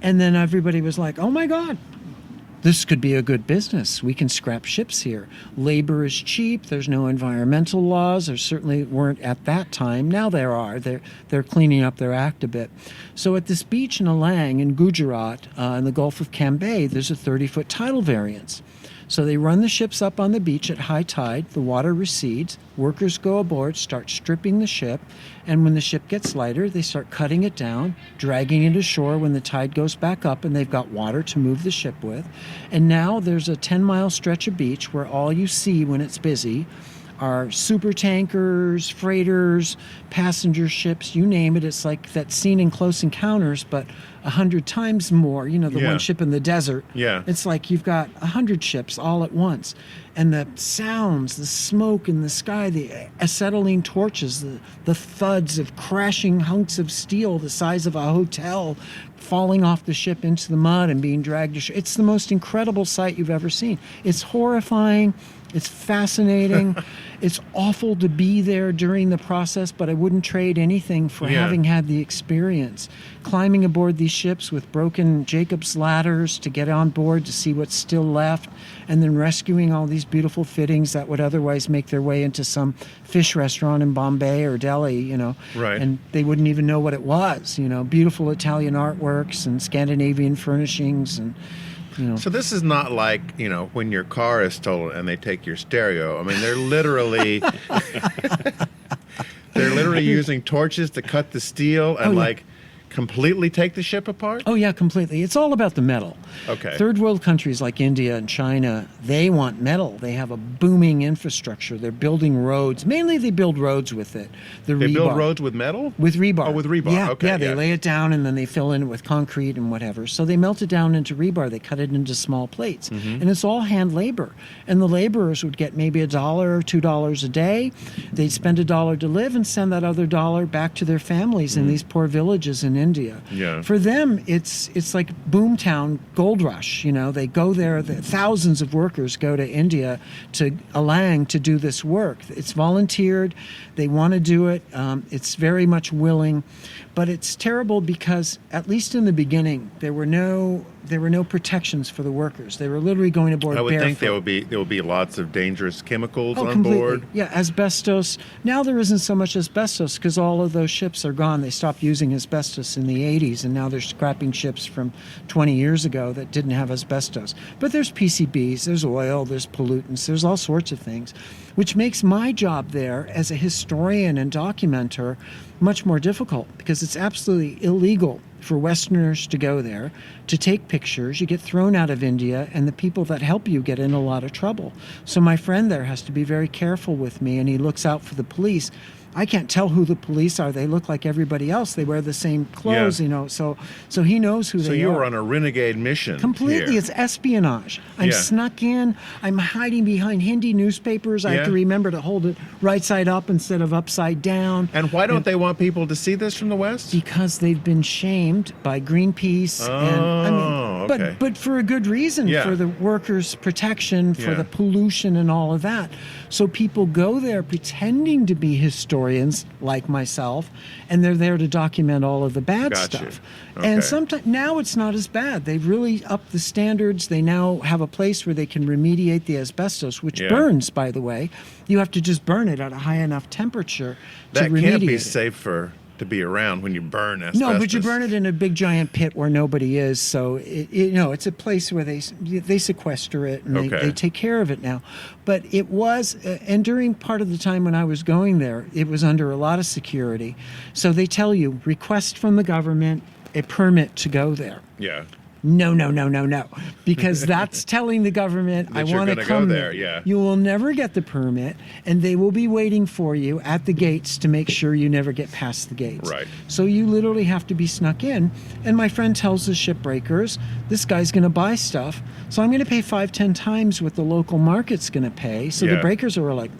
Speaker 4: And then everybody was like, oh my God, this could be a good business. We can scrap ships here. Labor is cheap. There's no environmental laws. There certainly weren't at that time. Now there are. They're cleaning up their act a bit. So at this beach in Alang in Gujarat, in the Gulf of Cambay, there's a 30-foot tidal variance. So they run the ships up on the beach at high tide, the water recedes, workers go aboard, start stripping the ship, and when the ship gets lighter, they start cutting it down, dragging it ashore when the tide goes back up and they've got water to move the ship with. And now there's a 10-mile stretch of beach where all you see when it's busy are super tankers, freighters, passenger ships, you name it. It's like that scene in Close Encounters, but 100 times more, the one ship in the desert.
Speaker 2: Yeah.
Speaker 4: It's like you've got 100 ships all at once. And the sounds, the smoke in the sky, the acetylene torches, the thuds of crashing hunks of steel the size of a hotel falling off the ship into the mud and being dragged ashore. It's the most incredible sight you've ever seen. It's horrifying. It's fascinating. It's awful to be there during the process, but I wouldn't trade anything for having had the experience. Climbing aboard these ships with broken Jacob's ladders to get on board to see what's still left, and then rescuing all these beautiful fittings that would otherwise make their way into some fish restaurant in Bombay or Delhi,
Speaker 2: Right.
Speaker 4: And they wouldn't even know what it was, beautiful Italian artworks and Scandinavian furnishings and
Speaker 2: So this is not like, when your car is stolen and they take your stereo. I mean, they're literally using torches to cut the steel and completely take the ship apart?
Speaker 4: Oh, yeah, completely. It's all about the metal.
Speaker 2: Okay.
Speaker 4: Third world countries like India and China, they want metal. They have a booming infrastructure. They're building roads. Mainly they build roads with it.
Speaker 2: They build roads with metal?
Speaker 4: With rebar.
Speaker 2: Oh, with rebar.
Speaker 4: Yeah,
Speaker 2: Okay.
Speaker 4: yeah, they lay it down and then they fill in it with concrete and whatever. So they melt it down into rebar. They cut it into small plates.
Speaker 2: Mm-hmm.
Speaker 4: And it's all hand labor. And the laborers would get maybe $1 or $2 a day. They'd spend $1 to live and send that other $1 back to their families in these poor villages in India.
Speaker 2: Yeah.
Speaker 4: For them, it's like boomtown gold rush. They go there. Thousands of workers go to India, to Alang, to do this work. It's volunteered. They want to do it. It's very much willing, but it's terrible because at least in the beginning there were no protections for the workers. They were literally going aboard
Speaker 2: I would
Speaker 4: barefoot.
Speaker 2: think there will be lots of dangerous chemicals on
Speaker 4: completely.
Speaker 2: board.
Speaker 4: Yeah, asbestos. Now there isn't so much asbestos because all of those ships are gone. They stopped using asbestos in the 80s, and now they're scrapping ships from 20 years ago that didn't have asbestos. But there's PCBs, there's oil, there's pollutants, there's all sorts of things, which makes my job there as a historian and documenter much more difficult because it's absolutely illegal for Westerners to go there, to take pictures. You get thrown out of India, and the people that help you get in a lot of trouble. So my friend there has to be very careful with me, and he looks out for the police. I can't tell who the police are. They look like everybody else. They wear the same clothes, So he knows who they are.
Speaker 2: So you were on a renegade mission.
Speaker 4: Completely.
Speaker 2: Here.
Speaker 4: It's espionage. I'm
Speaker 2: Yeah.
Speaker 4: snuck in. I'm hiding behind Hindi newspapers. I have to remember to hold it right side up instead of upside down.
Speaker 2: And why don't they want people to see this from the West?
Speaker 4: Because they've been shamed by Greenpeace.
Speaker 2: Okay.
Speaker 4: But for a good reason,
Speaker 2: Yeah.
Speaker 4: for the workers' protection, for
Speaker 2: Yeah.
Speaker 4: the pollution and all of that. So people go there pretending to be historians like myself, and they're there to document all of the bad
Speaker 2: Gotcha.
Speaker 4: stuff.
Speaker 2: Okay.
Speaker 4: And sometimes now it's not as bad. They've really upped the standards. They now have a place where they can remediate the asbestos, which burns, by the way. You have to just burn it at a high enough temperature to
Speaker 2: That
Speaker 4: remediate
Speaker 2: can't be
Speaker 4: it.
Speaker 2: safe to be around when you burn asbestos.
Speaker 4: No, but you burn it in a big giant pit where nobody is. So it's a place where they sequester it and they take care of it now. But it was, and during part of the time when I was going there, it was under a lot of security. So they tell you, request from the government a permit to go there.
Speaker 2: Yeah.
Speaker 4: No. Because that's telling the government, I
Speaker 2: you're
Speaker 4: want to
Speaker 2: gonna
Speaker 4: come
Speaker 2: go
Speaker 4: there.
Speaker 2: there, yeah.
Speaker 4: You will never get the permit, and they will be waiting for you at the gates to make sure you never get past the gates.
Speaker 2: Right.
Speaker 4: So you literally have to be snuck in. And my friend tells the shipbreakers, this guy's going to buy stuff, so I'm going to pay 5-10 times what the local market's going to pay. So the
Speaker 2: Yeah.
Speaker 4: breakers are like,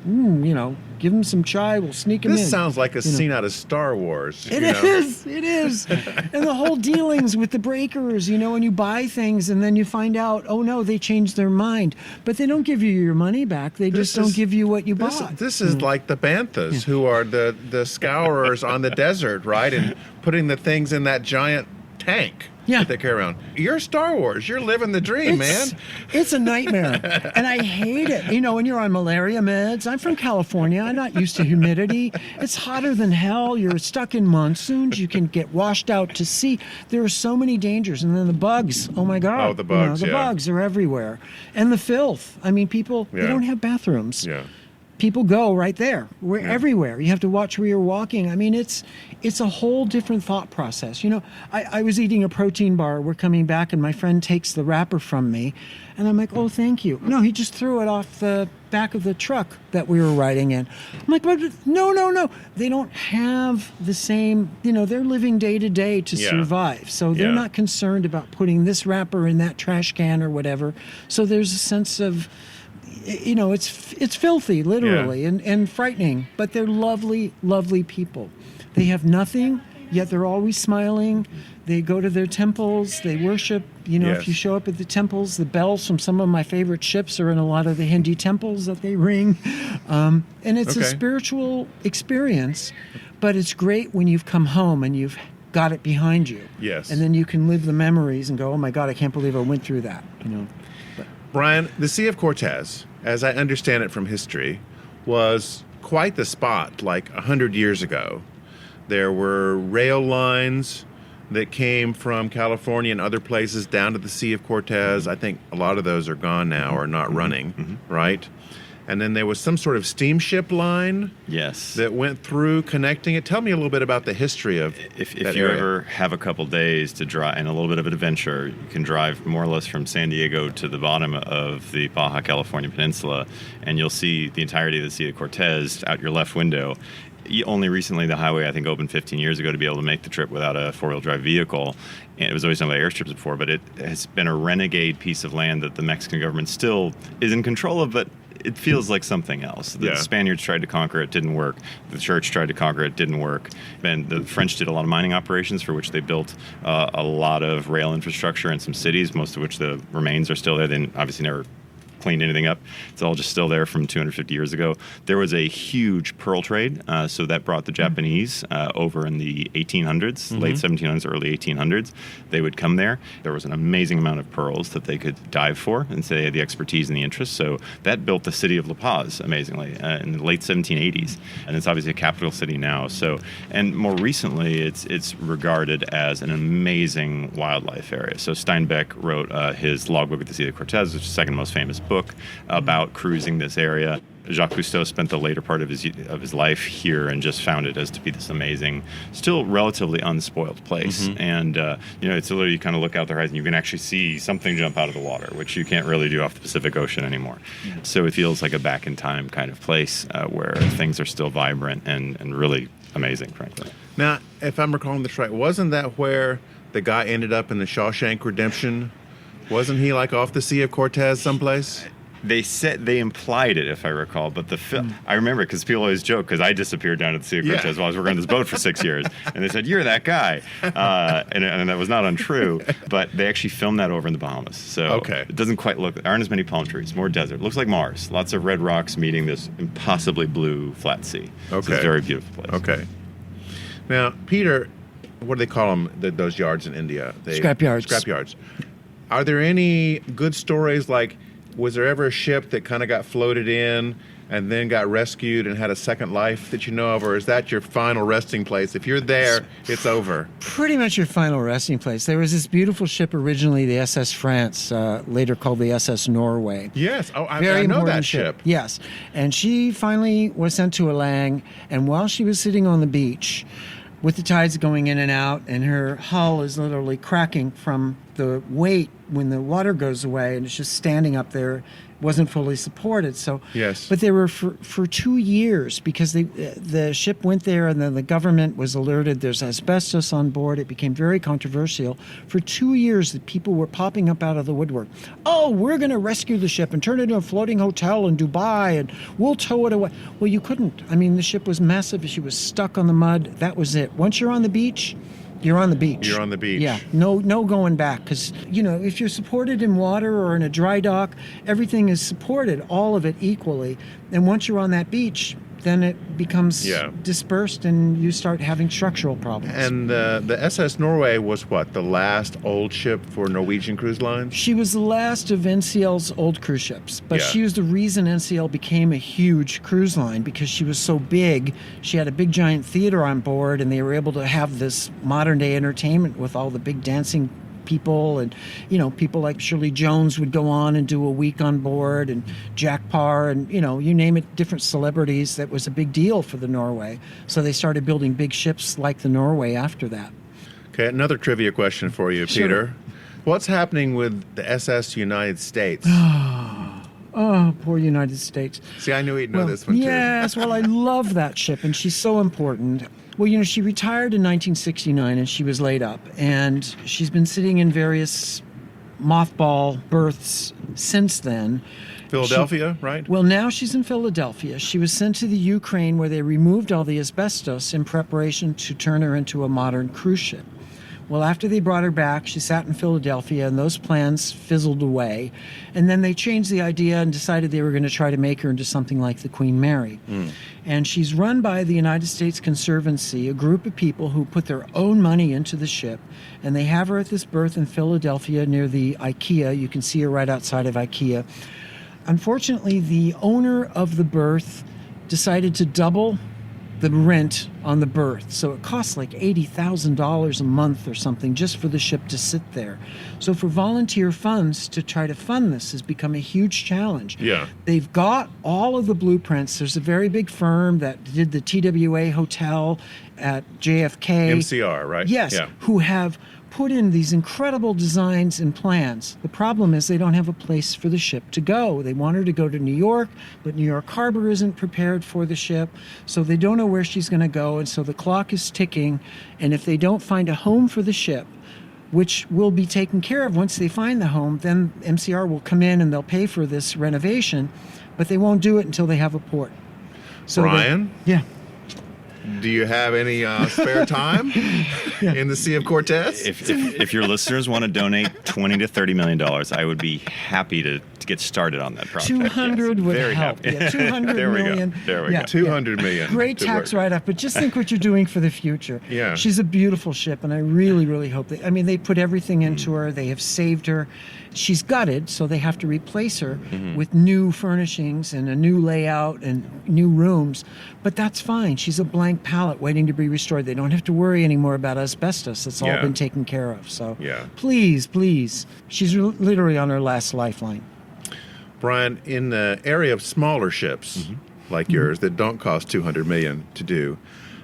Speaker 4: give him some chai, we'll sneak him in.
Speaker 2: This sounds like a scene out of Star Wars.
Speaker 4: It is. And the whole dealings with the breakers, when you buy things and then you find out, oh no, they changed their mind. But they don't give you your money back. They just don't give you what you bought.
Speaker 2: This is like the Banthas, who are the scourers on the desert, right? And putting the things in that giant tank
Speaker 4: Yeah.
Speaker 2: that they carry around. You're Star Wars. You're living the dream, man.
Speaker 4: It's a nightmare. And I hate it. When you're on malaria meds, I'm from California. I'm not used to humidity. It's hotter than hell. You're stuck in monsoons. You can get washed out to sea. There are so many dangers. And then the bugs. Oh, my God.
Speaker 2: Oh, the bugs,
Speaker 4: the bugs are everywhere. And the filth. People, they don't have bathrooms.
Speaker 2: Yeah.
Speaker 4: People go right there. We're everywhere. You have to watch where you're walking. It's a whole different thought process. I was eating a protein bar. We're coming back, and my friend takes the wrapper from me, and I'm like, "Oh, thank you." No, he just threw it off the back of the truck that we were riding in. I'm like, "But no. They don't have the same. They're living day to day to survive, so they're not concerned about putting this wrapper in that trash can or whatever. So there's a sense of." It's filthy, literally, and frightening, but they're lovely, lovely people. They have nothing, yet they're always smiling. They go to their temples, they worship. If you show up at the temples, the bells from some of my favorite ships are in a lot of the Hindi temples that they ring. And it's a spiritual experience, but it's great when you've come home and you've got it behind you.
Speaker 2: Yes.
Speaker 4: And then you can live the memories and go, oh my God, I can't believe I went through that.
Speaker 2: Brian, the Sea of Cortez, as I understand it from history, was quite the spot like 100 years ago. There were rail lines that came from California and other places down to the Sea of Cortez. I think a lot of those are gone now or not running, right? And then there was some sort of steamship line that went through connecting it. Tell me a little bit about the history of
Speaker 5: If
Speaker 2: that
Speaker 5: you
Speaker 2: area.
Speaker 5: ever have a couple days to drive and a little bit of an adventure, you can drive more or less from San Diego to the bottom of the Baja California Peninsula, and you'll see the entirety of the Sea of Cortez out your left window. Only recently the highway, I think, opened 15 years ago to be able to make the trip without a four-wheel drive vehicle. And it was always done by airstrips before, but it has been a renegade piece of land that the Mexican government still is in control of, but it feels like something else. The Spaniards tried to conquer it, didn't work. The church tried to conquer it, didn't work. And the French did a lot of mining operations for which they built a lot of rail infrastructure in some cities, most of which the remains are still there. They obviously never cleaned anything up. It's all just still there from 250 years ago. There was a huge pearl trade, so that brought the Japanese over in the 1800s, late 1700s, early 1800s. They would come there. There was an amazing amount of pearls that they could dive for, and so they had the expertise and the interest. So that built the city of La Paz, amazingly, in the late 1780s, and it's obviously a capital city now. So, and more recently, it's regarded as an amazing wildlife area. So Steinbeck wrote his logbook at the Sea of Cortez, which is the second most famous book about cruising this area. Jacques Cousteau spent the later part of his life here and just found it as to be this amazing, still relatively unspoiled place. And it's literally, you kind of look out the horizon, you can actually see something jump out of the water, which you can't really do off the Pacific Ocean anymore. So it feels like a back in time kind of place where things are still vibrant and really amazing, frankly.
Speaker 2: Now, if I'm recalling this right, wasn't that where the guy ended up in the Shawshank Redemption? Wasn't he like off the Sea of Cortez someplace?
Speaker 5: They implied it, if I recall, but I remember because people always joke because I disappeared down at the Sea of Cortez while I was working on this boat for 6 years, and they said, "You're that guy," and that was not untrue. But they actually filmed that over in the Bahamas, so it doesn't quite look. There aren't as many palm trees, more desert. It looks like Mars. Lots of red rocks meeting this impossibly blue flat sea. So it's a very beautiful place.
Speaker 2: Okay. Now, Peter, what do they call them? Those yards in India?
Speaker 4: Scrapyards.
Speaker 2: Scrapyards. Are there any good stories like? Was there ever a ship that kind of got floated in and then got rescued and had a second life that you know of, or is that your final resting place? If you're there, it's over.
Speaker 4: Pretty much your final resting place. There was this beautiful ship originally, the SS France, later called the SS Norway.
Speaker 2: Yes, I
Speaker 4: Very
Speaker 2: know
Speaker 4: important
Speaker 2: that ship.
Speaker 4: Yes, and she finally was sent to Alang, and while she was sitting on the beach, with the tides going in and out, and her hull is literally cracking from the weight when the water goes away, and it's just standing up there, wasn't fully supported. So, but they were for 2 years because the ship went there, and then the government was alerted there's asbestos on board. It became very controversial. For 2 years, the people were popping up out of the woodwork. Oh, we're going to rescue the ship and turn it into a floating hotel in Dubai, and we'll tow it away. Well, you couldn't. I mean, the ship was massive. She was stuck on the mud. That was it. Once you're on the beach, you're on the beach.
Speaker 2: You're on the beach.
Speaker 4: Yeah, no going back. Because, if you're supported in water or in a dry dock, everything is supported, all of it equally. And once you're on that beach, then it becomes dispersed and you start having structural problems.
Speaker 2: And the SS Norway was what, the last old ship for Norwegian Cruise Lines?
Speaker 4: She was the last of NCL's old cruise ships, but she was the reason NCL became a huge cruise line, because she was so big. She had a big giant theater on board, and they were able to have this modern day entertainment with all the big dancing people, and people like Shirley Jones would go on and do a week on board, and Jack Parr, and you name it, different celebrities. That was a big deal for the Norway, so they started building big ships like the Norway after that.
Speaker 2: Okay, another trivia question for you,
Speaker 4: Sure.
Speaker 2: Peter. What's happening with the SS United States?
Speaker 4: Oh, poor United States.
Speaker 2: See, I knew he'd know this one too.
Speaker 4: Yes, well, I love that ship, and she's so important. Well, she retired in 1969, and she was laid up, and she's been sitting in various mothball berths since then.
Speaker 2: Philadelphia, right?
Speaker 4: Well, now she's in Philadelphia. She was sent to the Ukraine, where they removed all the asbestos in preparation to turn her into a modern cruise ship. Well, after they brought her back, she sat in Philadelphia, and those plans fizzled away. And then they changed the idea and decided they were going to try to make her into something like the Queen Mary. And she's run by the United States Conservancy, a group of people who put their own money into the ship. And they have her at this berth in Philadelphia near the IKEA. You can see her right outside of IKEA. Unfortunately, the owner of the berth decided to double the rent on the berth. So it costs like $80,000 a month or something just for the ship to sit there. So for volunteer funds to try to fund this has become a huge challenge.
Speaker 2: Yeah.
Speaker 4: They've got all of the blueprints. There's a very big firm that did the TWA hotel at JFK.
Speaker 2: MCR, right?
Speaker 4: Yes,
Speaker 2: Yeah.
Speaker 4: who have put in these incredible designs and plans. The problem is they don't have a place for the ship to go. They want her to go to New York, but New York Harbor isn't prepared for the ship, so they don't know where she's going to go, and so the clock is ticking, and if they don't find a home for the ship, which will be taken care of once they find the home, then MCR will come in and they'll pay for this renovation, but they won't do it until they have a port. So
Speaker 2: Brian?
Speaker 4: Yeah.
Speaker 2: Do you have any spare time in the Sea of Cortez?
Speaker 5: If your listeners want to donate $20 to $30 million, I would be happy to get started on that project.
Speaker 4: 200 would
Speaker 5: Very
Speaker 4: help.
Speaker 5: happy.
Speaker 4: Yeah, 200
Speaker 5: There we go.
Speaker 4: million.
Speaker 5: There we go.
Speaker 2: 200 million.
Speaker 4: Great
Speaker 2: Good
Speaker 4: tax
Speaker 2: work.
Speaker 4: write-off, but just think what you're doing for the future.
Speaker 2: Yeah.
Speaker 4: She's a beautiful ship, and I really, really hope they put everything into her. They have saved her. She's gutted, so they have to replace her with new furnishings and a new layout and new rooms. But that's fine. She's a blank palette waiting to be restored. They don't have to worry anymore about asbestos. It's all been taken care of. So please, please. She's literally on her last lifeline.
Speaker 2: Brian, in the area of smaller ships like yours that don't cost $200 million to do,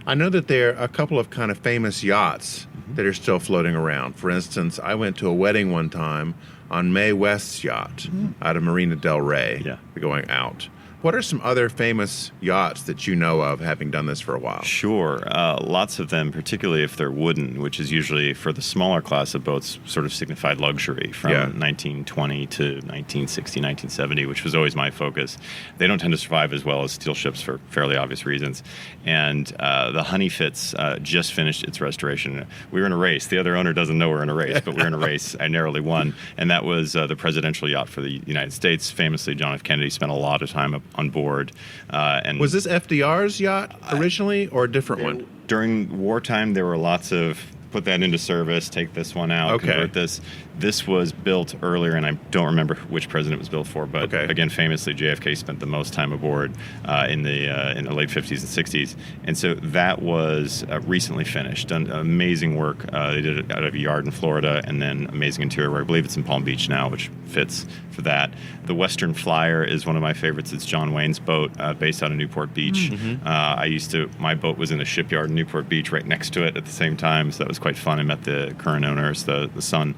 Speaker 2: I know that there are a couple of kind of famous yachts that are still floating around. For instance, I went to a wedding one time on Mae West's yacht out of Marina del Rey, going out. What are some other famous yachts that you know of, having done this for a while?
Speaker 5: Sure. Lots of them, particularly if they're wooden, which is usually for the smaller class of boats sort of signified luxury from 1920 to 1960, 1970, which was always my focus. They don't tend to survive as well as steel ships for fairly obvious reasons. And the Honeyfitz just finished its restoration. We were in a race. The other owner doesn't know we're in a race, but we're in a race. I narrowly won. And that was the presidential yacht for the United States. Famously, John F. Kennedy spent a lot of time on board. And
Speaker 2: was this FDR's yacht originally or a different one?
Speaker 5: During wartime, there were lots of put that into service, take this one out, convert this. This was built earlier, and I don't remember which president it was built for, but again, famously, JFK spent the most time aboard in the late 50s and 60s. And so that was recently finished. Done amazing work. They did it out of a yard in Florida, and then amazing interior work. I believe it's in Palm Beach now, which fits for that. The Western Flyer is one of my favorites. It's John Wayne's boat, based out of Newport Beach. My boat was in a shipyard in Newport Beach right next to it at the same time, so that was quite fun. I met the current owners, the son.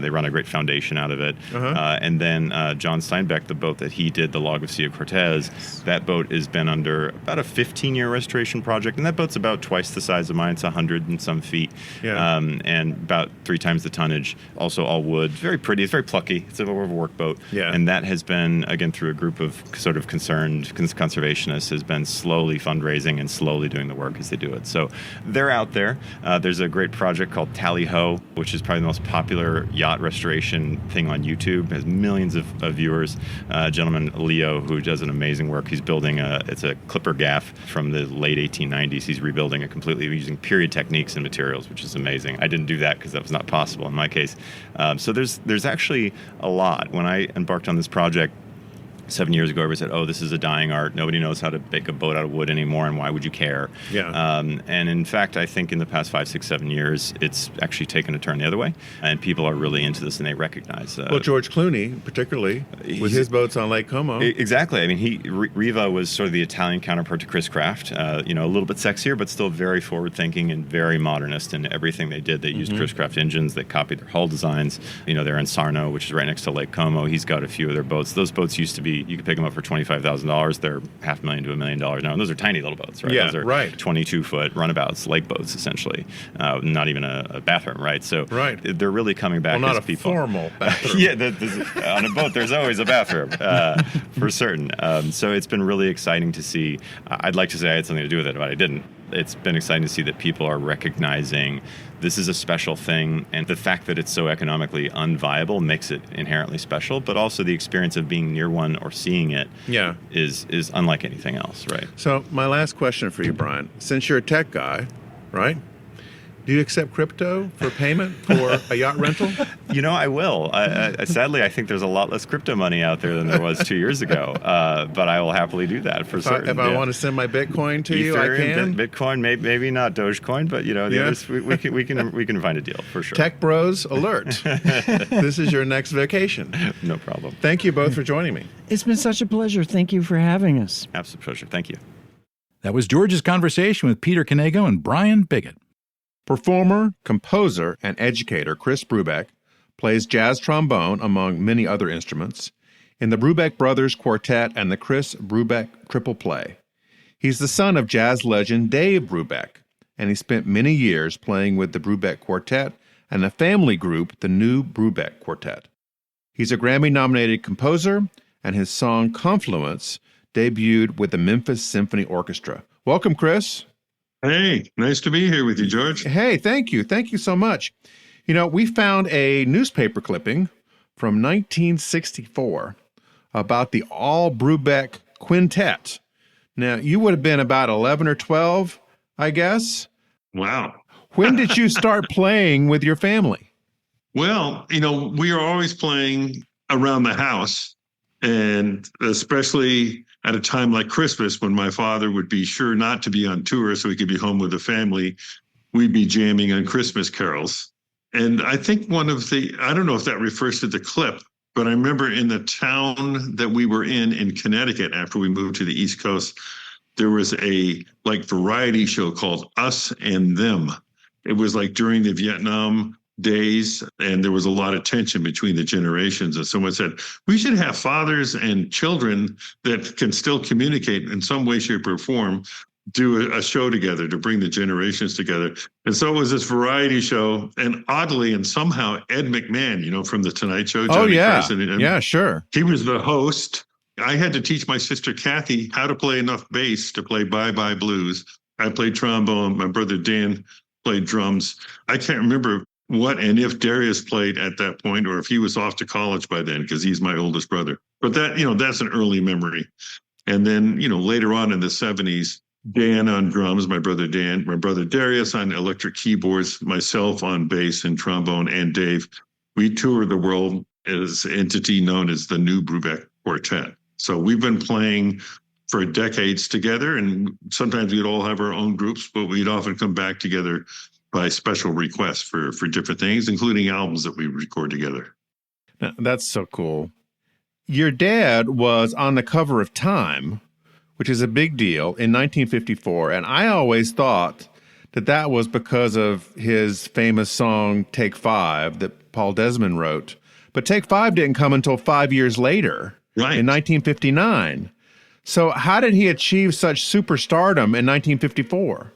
Speaker 5: They run a great foundation out of it. And then John Steinbeck, the boat that he did, the Log of Sea of Cortez, that boat has been under about a 15-year restoration project, and that boat's about twice the size of mine. It's 100 and some feet, and about 3 times the tonnage. Also all wood. Very pretty. It's very plucky. It's a more of a work boat. And that has been, again, through a group of sort of concerned conservationists, has been slowly fundraising and slowly doing the work as they do it. So they're out there. There's a great project called Tally Ho, which is probably the most popular yacht restoration thing on YouTube. It has millions of viewers. A gentleman, Leo, who does an amazing work. He's building it's a clipper gaff from the late 1890s. He's rebuilding it completely using period techniques and materials, which is amazing. I didn't do that because that was not possible in my case. So there's actually a lot. When I embarked on this project 7 years ago, everybody said, "Oh, this is a dying art. Nobody knows how to make a boat out of wood anymore, and why would you care?"
Speaker 2: Yeah.
Speaker 5: And in fact, I think in the past 5, 6, 7 years, it's actually taken a turn the other way, and people are really into this, and they recognize.
Speaker 2: Well, George Clooney, particularly, with his boats on Lake Como.
Speaker 5: Exactly. I mean, Riva was sort of the Italian counterpart to Chris Craft. A little bit sexier, but still very forward-thinking and very modernist in everything they did. They used Chris Craft engines. They copied their hull designs. They're in Sarno, which is right next to Lake Como. He's got a few of their boats. Those boats used to be, you could pick them up for $25,000. They're $500,000 to $1 million now, and those are tiny little boats, right?
Speaker 2: Yeah,
Speaker 5: those are
Speaker 2: right.
Speaker 5: 22-foot runabouts, lake boats, essentially. Not even a bathroom, right? So
Speaker 2: right.
Speaker 5: They're really coming back
Speaker 2: not
Speaker 5: as
Speaker 2: a
Speaker 5: people.
Speaker 2: Formal bathroom.
Speaker 5: Yeah, on a boat, there's always a bathroom, for certain. So it's been really exciting to see. I'd like to say I had something to do with it, but I didn't. It's been exciting to see that people are recognizing this is a special thing, and the fact that it's so economically unviable makes it inherently special, but also the experience of being near one or seeing it is unlike anything else, right?
Speaker 2: So my last question for you, Brian, since you're a tech guy, right? Do you accept crypto for payment for a yacht rental?
Speaker 5: I will. Sadly, I think there's a lot less crypto money out there than there was 2 years ago. But I will happily do that for certain.
Speaker 2: If I want to send my Bitcoin to you, I can.
Speaker 5: Bitcoin, maybe not Dogecoin, but the others, we can find a deal for sure.
Speaker 2: Tech Bros alert! This is your next vacation.
Speaker 5: No problem.
Speaker 2: Thank you both for joining me.
Speaker 4: It's been such a pleasure. Thank you for having us.
Speaker 5: Absolute pleasure. Thank you.
Speaker 3: That was George's conversation with Peter Knego and Brian Biggott.
Speaker 2: Performer, composer, and educator Chris Brubeck plays jazz trombone, among many other instruments, in the Brubeck Brothers Quartet and the Chris Brubeck Triple Play. He's the son of jazz legend Dave Brubeck, and he spent many years playing with the Brubeck Quartet and the family group, the New Brubeck Quartet. He's a Grammy-nominated composer, and his song Confluence debuted with the Memphis Symphony Orchestra. Welcome, Chris.
Speaker 6: Hey, nice to be here with you, George.
Speaker 2: Hey, thank you. Thank you so much. We found a newspaper clipping from 1964 about the All Brubeck Quintet. Now, you would have been about 11 or 12, I guess.
Speaker 6: Wow.
Speaker 2: When did you start playing with your family?
Speaker 6: Well, we are always playing around the house, and especially at a time like Christmas, when my father would be sure not to be on tour so he could be home with the family, we'd be jamming on Christmas carols. And I think I don't know if that refers to the clip, but I remember in the town that we were in Connecticut after we moved to the East Coast, there was a variety show called Us and Them. It was during the Vietnam days, and there was a lot of tension between the generations. And someone said, we should have fathers and children that can still communicate in some way, shape, or form, do a show together to bring the generations together. And so it was this variety show. And oddly, and somehow, Ed McMahon, from The Tonight Show.
Speaker 2: Johnny Carson, yeah, sure.
Speaker 6: He was the host. I had to teach my sister Kathy how to play enough bass to play Bye Bye Blues. I played trombone. My brother Dan played drums. I can't remember what and if Darius played at that point, or if he was off to college by then, because he's my oldest brother. But that's an early memory. And then, later on in the 70s, Dan on drums, my brother Dan, my brother Darius on electric keyboards, myself on bass and trombone, and Dave. We toured the world as an entity known as the New Brubeck Quartet. So we've been playing for decades together, and sometimes we'd all have our own groups, but we'd often come back together by special requests for different things, including albums that we record together.
Speaker 2: Now, that's so cool. Your dad was on the cover of Time, which is a big deal, in 1954, and I always thought that was because of his famous song Take 5 that Paul Desmond wrote. But Take 5 didn't come until 5 years later,
Speaker 6: right,
Speaker 2: in 1959. So how did he achieve such superstardom in 1954?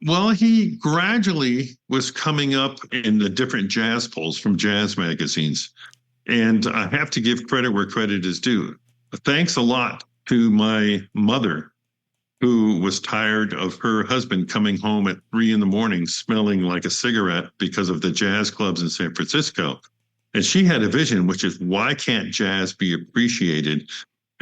Speaker 6: Well, he gradually was coming up in the different jazz polls from jazz magazines. And I have to give credit where credit is due. Thanks a lot to my mother, who was tired of her husband coming home at 3 a.m. smelling like a cigarette because of the jazz clubs in San Francisco. And she had a vision, which is, why can't jazz be appreciated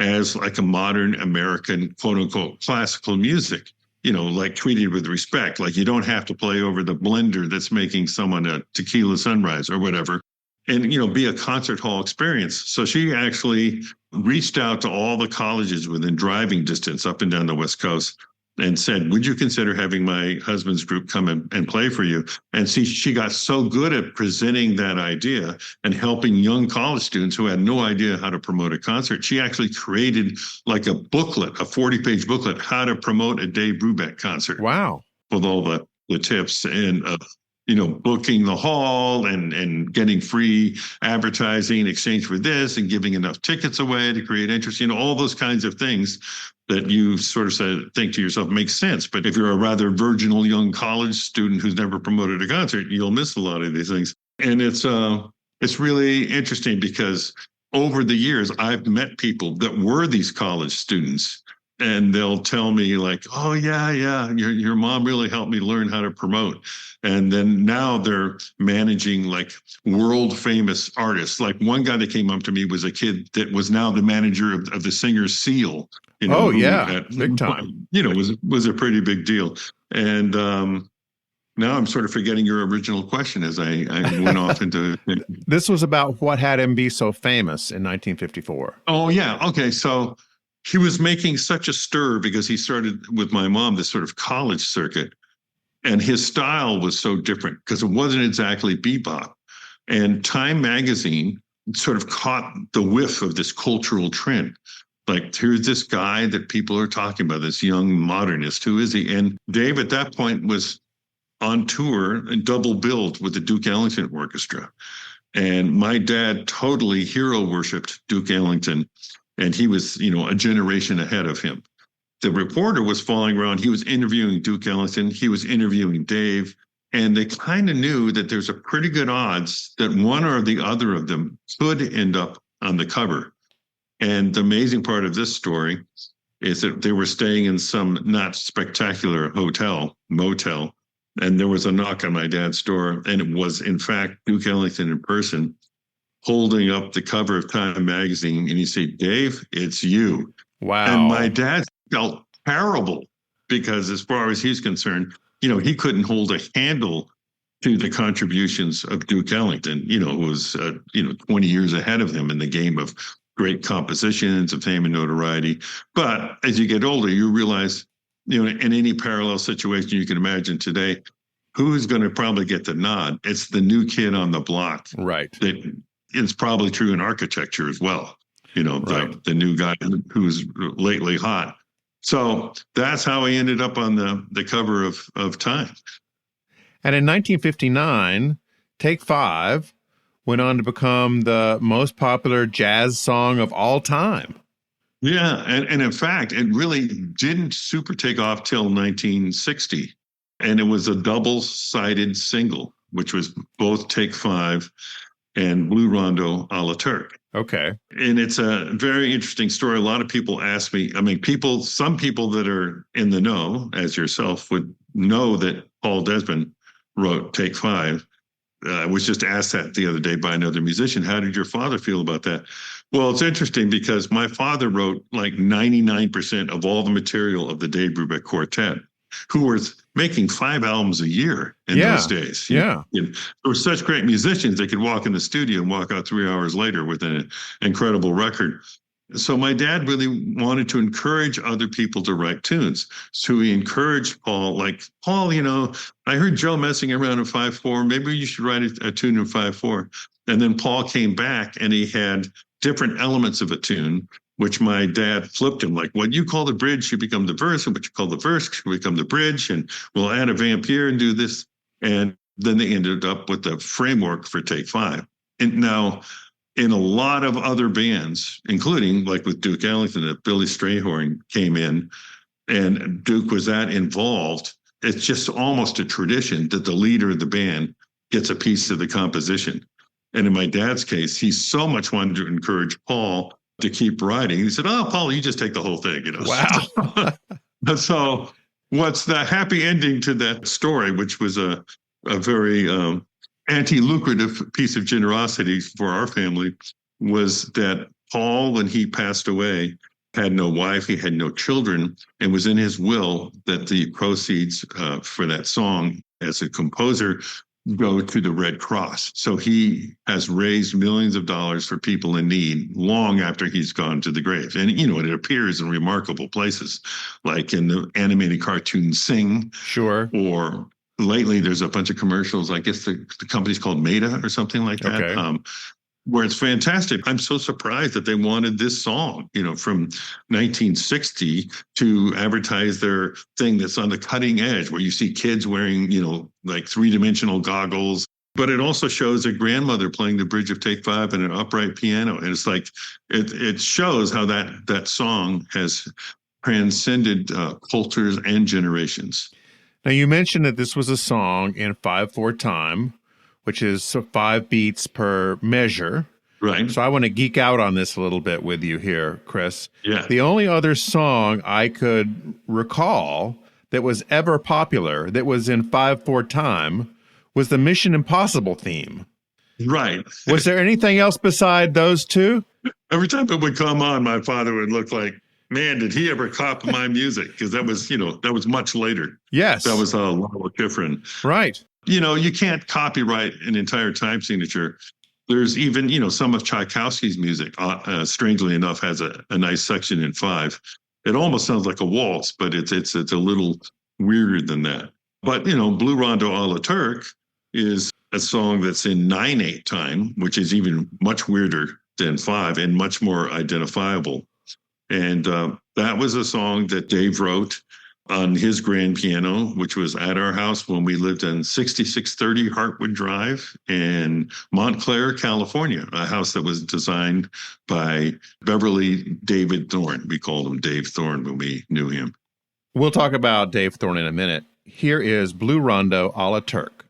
Speaker 6: as like a modern American, quote unquote, classical music? Like treated with respect. Like you don't have to play over the blender that's making someone a tequila sunrise or whatever, and, be a concert hall experience. So she actually reached out to all the colleges within driving distance up and down the West Coast and said, would you consider having my husband's group come and play for you? And see, she got so good at presenting that idea and helping young college students who had no idea how to promote a concert. She actually created like a booklet, a 40-page booklet, how to promote a Dave Brubeck concert.
Speaker 2: Wow.
Speaker 6: With all the tips and, booking the hall and getting free advertising in exchange for this and giving enough tickets away to create interest, all those kinds of things that you sort of think to yourself makes sense. But if you're a rather virginal young college student who's never promoted a concert, you'll miss a lot of these things. And it's really interesting because over the years, I've met people that were these college students, and they'll tell me like, oh, yeah, your mom really helped me learn how to promote. And then now they're managing like world famous artists. Like one guy that came up to me was a kid that was now the manager of the singer Seal.
Speaker 2: Big time.
Speaker 6: Was a pretty big deal. And now I'm sort of forgetting your original question as I went off into.
Speaker 2: This was about what had him be so famous in 1954.
Speaker 6: Oh, yeah. Okay. So he was making such a stir because he started with my mom, this sort of college circuit. And his style was so different because it wasn't exactly bebop. And Time magazine sort of caught the whiff of this cultural trend. Like, here's this guy that people are talking about, this young modernist. Who is he? And Dave at that point was on tour and double billed with the Duke Ellington Orchestra. And my dad totally hero worshipped Duke Ellington. And he was, a generation ahead of him. The reporter was following around. He was interviewing Duke Ellington. He was interviewing Dave. And they kind of knew that there's a pretty good odds that one or the other of them could end up on the cover. And the amazing part of this story is that they were staying in some not spectacular motel, and there was a knock on my dad's door. And it was, in fact, Duke Ellington in person, holding up the cover of Time magazine, and he said, "Dave, it's you."
Speaker 2: Wow.
Speaker 6: And my dad felt terrible because as far as he's concerned, he couldn't hold a handle to the contributions of Duke Ellington, who was, 20 years ahead of him in the game of great compositions, of fame and notoriety. But as you get older, you realize, in any parallel situation you can imagine today, who's going to probably get the nod? It's the new kid on the block.
Speaker 2: Right.
Speaker 6: It's probably true in architecture as well. The new guy who's lately hot. So that's how he ended up on the cover of Time.
Speaker 2: And in 1959, Take 5 went on to become the most popular jazz song of all time.
Speaker 6: Yeah. And in fact, it really didn't super take off till 1960. And it was a double-sided single, which was both Take 5 and Blue Rondo a la Turk.
Speaker 2: Okay.
Speaker 6: And it's a very interesting story. A lot of people ask me, some people that are in the know, as yourself, would know that Paul Desmond wrote Take 5. I was just asked that the other day by another musician. How did your father feel about that? Well, it's interesting because my father wrote like 99% of all the material of the Dave Brubeck Quartet, who was making 5 albums a year in those days.
Speaker 2: Yeah.
Speaker 6: There were such great musicians that could walk in the studio and walk out 3 hours later with an incredible record. So my dad really wanted to encourage other people to write tunes. So he encouraged Paul, Paul, I heard Joe messing around in 5/4. Maybe you should write a tune in 5/4. And then Paul came back and he had different elements of a tune, which my dad flipped him. Like, what you call the bridge should become the verse, and what you call the verse should become the bridge. And we'll add a vamp here and do this. And then they ended up with the framework for Take 5. And now, in a lot of other bands, including like with Duke Ellington, that Billy Strayhorn came in and Duke was that involved, it's just almost a tradition that the leader of the band gets a piece of the composition. And in my dad's case, he so much wanted to encourage Paul to keep writing. He said, "Oh, Paul, you just take the whole thing."
Speaker 2: Wow.
Speaker 6: So what's the happy ending to that story, which was a very anti-lucrative piece of generosity for our family, was that Paul, when he passed away, had no wife, he had no children, and was in his will that the proceeds for that song as a composer go to the Red Cross. So he has raised millions of dollars for people in need long after he's gone to the grave. And, it appears in remarkable places, like in the animated cartoon Sing.
Speaker 2: Sure.
Speaker 6: Or lately there's a bunch of commercials, I guess the company's called Meta or something like that.
Speaker 2: Okay.
Speaker 6: Where it's fantastic. I'm so surprised that they wanted this song, from 1960 to advertise their thing that's on the cutting edge, where you see kids wearing, like three-dimensional goggles. But it also shows a grandmother playing the Bridge of Take Five and an upright piano. And it's like, it shows how that song has transcended cultures and generations.
Speaker 2: Now, you mentioned that this was a song in 5/4 time, which is 5 beats per measure.
Speaker 6: Right.
Speaker 2: So I want to geek out on this a little bit with you here, Chris.
Speaker 6: Yeah.
Speaker 2: The only other song I could recall that was ever popular that was in 5/4 time was the Mission Impossible theme.
Speaker 6: Right.
Speaker 2: Was there anything else beside those two?
Speaker 6: Every time it would come on, my father would look like, man, did he ever copy my music? Because that was much later.
Speaker 2: Yes.
Speaker 6: That was Lalo Schifrin.
Speaker 2: Right.
Speaker 6: You can't copyright an entire time signature. There's even, some of Tchaikovsky's music, strangely enough, has a nice section in 5. It almost sounds like a waltz, but it's a little weirder than that. But, Blue Rondo a la Turk is a song that's in 9/8 time, which is even much weirder than 5 and much more identifiable. And that was a song that Dave wrote on his grand piano, which was at our house when we lived in 6630 Hartwood Drive in Montclair, California, a house that was designed by Beverly David Thorne. We called him Dave Thorne when we knew him.
Speaker 2: We'll talk about Dave Thorne in a minute. Here is Blue Rondo a la Turk.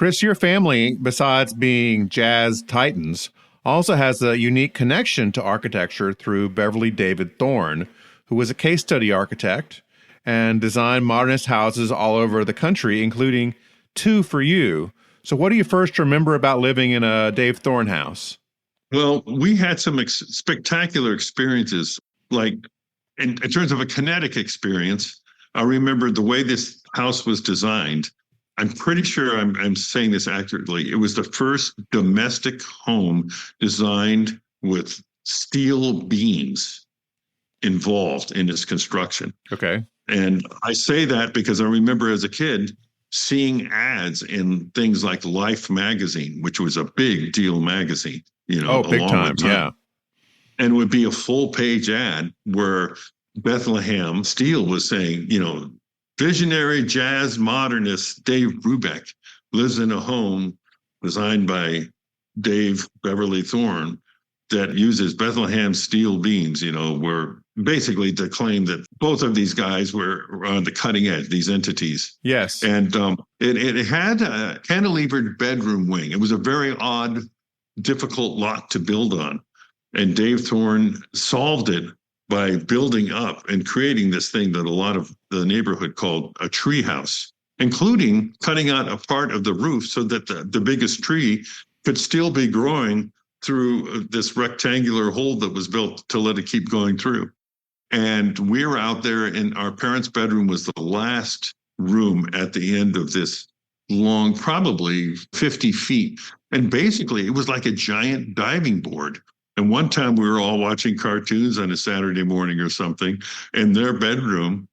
Speaker 2: Chris, your family, besides being jazz titans, also has a unique connection to architecture through Beverly David Thorne, who was a case study architect and designed modernist houses all over the country, including 2 for you. So what do you first remember about living in a Dave Thorne house?
Speaker 6: Well, we had some spectacular experiences, like in terms of a kinetic experience. I remember the way this house was designed. I'm pretty sure I'm saying this accurately. It was the first domestic home designed with steel beams involved in its construction.
Speaker 2: Okay.
Speaker 6: And I say that because I remember as a kid seeing ads in things like Life magazine, which was a big deal magazine,
Speaker 2: Oh, big time. Yeah.
Speaker 6: And it would be a full page ad where Bethlehem Steel was saying, visionary jazz modernist Dave Brubeck lives in a home designed by Dave Beverly Thorne that uses Bethlehem steel beams, were basically to claim that both of these guys were on the cutting edge, these entities.
Speaker 2: Yes.
Speaker 6: And it had a cantilevered bedroom wing. It was a very odd, difficult lot to build on. And Dave Thorne solved it by building up and creating this thing that a lot of the neighborhood called a tree house, including cutting out a part of the roof so that the biggest tree could still be growing through this rectangular hole that was built to let it keep going through. And we were out there, and our parents' bedroom was the last room at the end of this long, probably 50 feet. And basically, it was like a giant diving board. And one time we were all watching cartoons on a Saturday morning or something in their bedroom,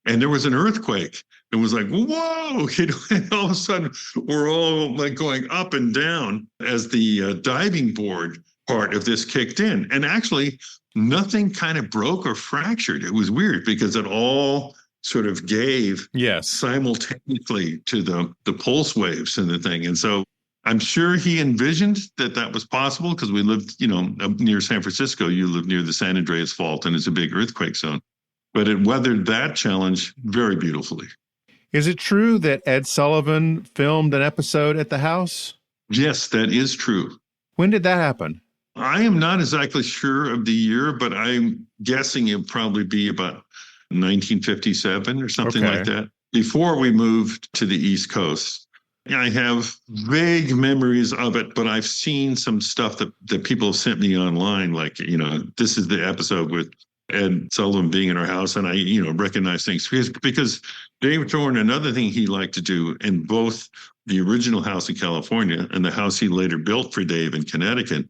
Speaker 6: and there was an earthquake. It was like, whoa, and all of a sudden we're all like going up and down as the diving board part of this kicked in. And actually nothing kind of broke or fractured. It was weird because it all sort of gave
Speaker 2: Yes.
Speaker 6: simultaneously to the pulse waves and the thing. And so I'm sure he envisioned that was possible because we lived, up near San Francisco. You live near the San Andreas Fault, and it's a big earthquake zone. But it weathered that challenge very beautifully.
Speaker 2: Is it true that Ed Sullivan filmed an episode at the house?
Speaker 6: Yes, that is true.
Speaker 2: When did that happen?
Speaker 6: I am not exactly sure of the year, but I'm guessing it'll probably be about 1957 or something like that, before we moved to the East Coast. I have vague memories of it, but I've seen some stuff that people have sent me online, like, this is the episode with Ed Sullivan being in our house, and I, recognize things because Dave Thorne, another thing he liked to do in both the original house in California and the house he later built for Dave in Connecticut,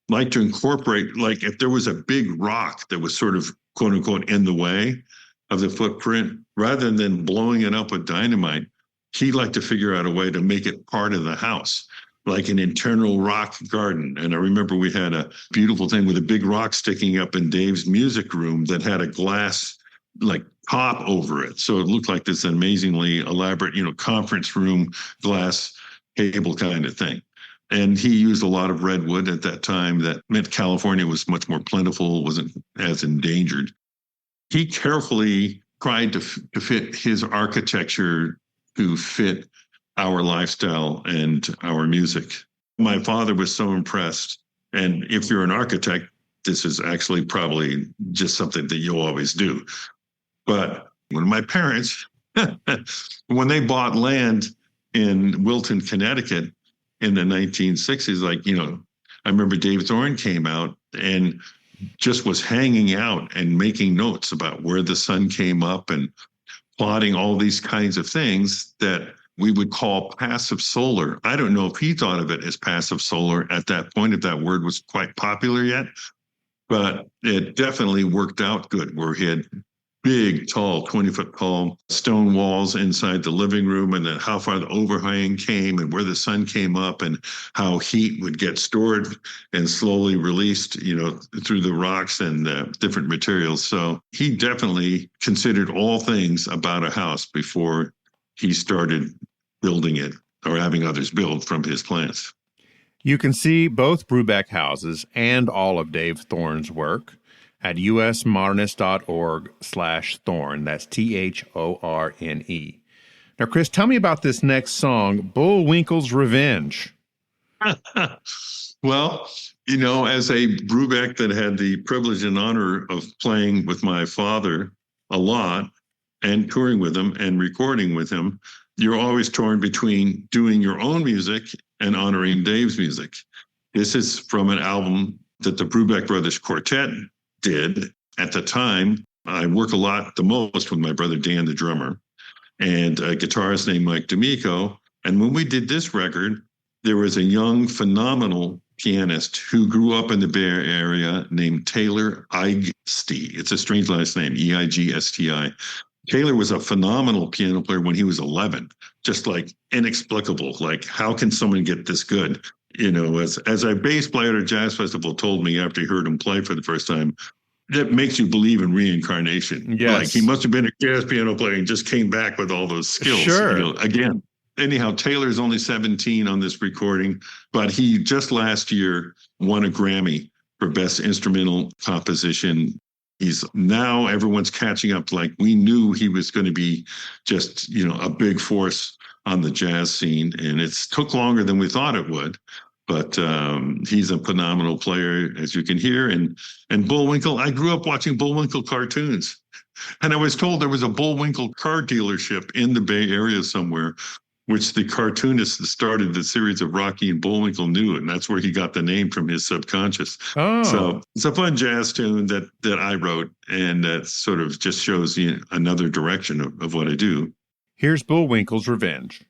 Speaker 6: liked to incorporate, like if there was a big rock that was sort of quote unquote in the way of the footprint, rather than blowing it up with dynamite, he liked to figure out a way to make it part of the house, like an internal rock garden. And I remember we had a beautiful thing with a big rock sticking up in Dave's music room that had a glass like top over it. So it looked like this amazingly elaborate, conference room glass table kind of thing. And he used a lot of redwood at that time. That meant California was much more plentiful, wasn't as endangered. He carefully tried to fit his architecture to fit our lifestyle and our music. My father was so impressed. And if you're an architect, this is actually probably just something that you'll always do. But when my parents, when they bought land in Wilton, Connecticut in the 1960s, I remember Dave Thorne came out and just was hanging out and making notes about where the sun came up and plotting all these kinds of things that we would call passive solar. I don't know if he thought of it as passive solar at that point, if that word was quite popular yet, but it definitely worked out good, where he had big, tall, 20-foot tall stone walls inside the living room, and then how far the overhang came and where the sun came up and how heat would get stored and slowly released, through the rocks and different materials. So he definitely considered all things about a house before he started building it or having others build from his plans.
Speaker 2: You can see both Brubeck houses and all of Dave Thorne's work at usmodernist.org/Thorne. That's THORNE. Now, Chris, tell me about this next song, Bullwinkle's Revenge.
Speaker 6: Well, as a Brubeck that had the privilege and honor of playing with my father a lot and touring with him and recording with him, you're always torn between doing your own music and honoring Dave's music. This is from an album that the Brubeck Brothers Quartet did at the time. I work a lot, the most, with my brother Dan, the drummer, and a guitarist named Mike D'Amico. And when we did this record, there was a young, phenomenal pianist who grew up in the Bay Area named Taylor Eigsti. It's a strange last name, Eigsti. Taylor was a phenomenal piano player when he was 11, just like inexplicable. Like, how can someone get this good? As a bass player at a jazz festival told me after he heard him play for the first time, that makes you believe in reincarnation.
Speaker 2: Yes.
Speaker 6: Like, he must have been a jazz piano player and just came back with all those skills.
Speaker 2: Sure.
Speaker 6: Again. Anyhow, Taylor's only 17 on this recording, but he just last year won a Grammy for Best Instrumental Composition. He's now, everyone's catching up. Like, we knew he was going to be just, a big force on the jazz scene, and it took longer than we thought it would. But he's a phenomenal player, as you can hear. And Bullwinkle, I grew up watching Bullwinkle cartoons, and I was told there was a Bullwinkle car dealership in the Bay Area somewhere, which the cartoonist that started the series of Rocky and Bullwinkle knew, and that's where he got the name from his subconscious.
Speaker 2: Oh.
Speaker 6: So it's a fun jazz tune that I wrote, and that sort of just shows you another direction of what I do.
Speaker 2: Here's Bullwinkle's Revenge.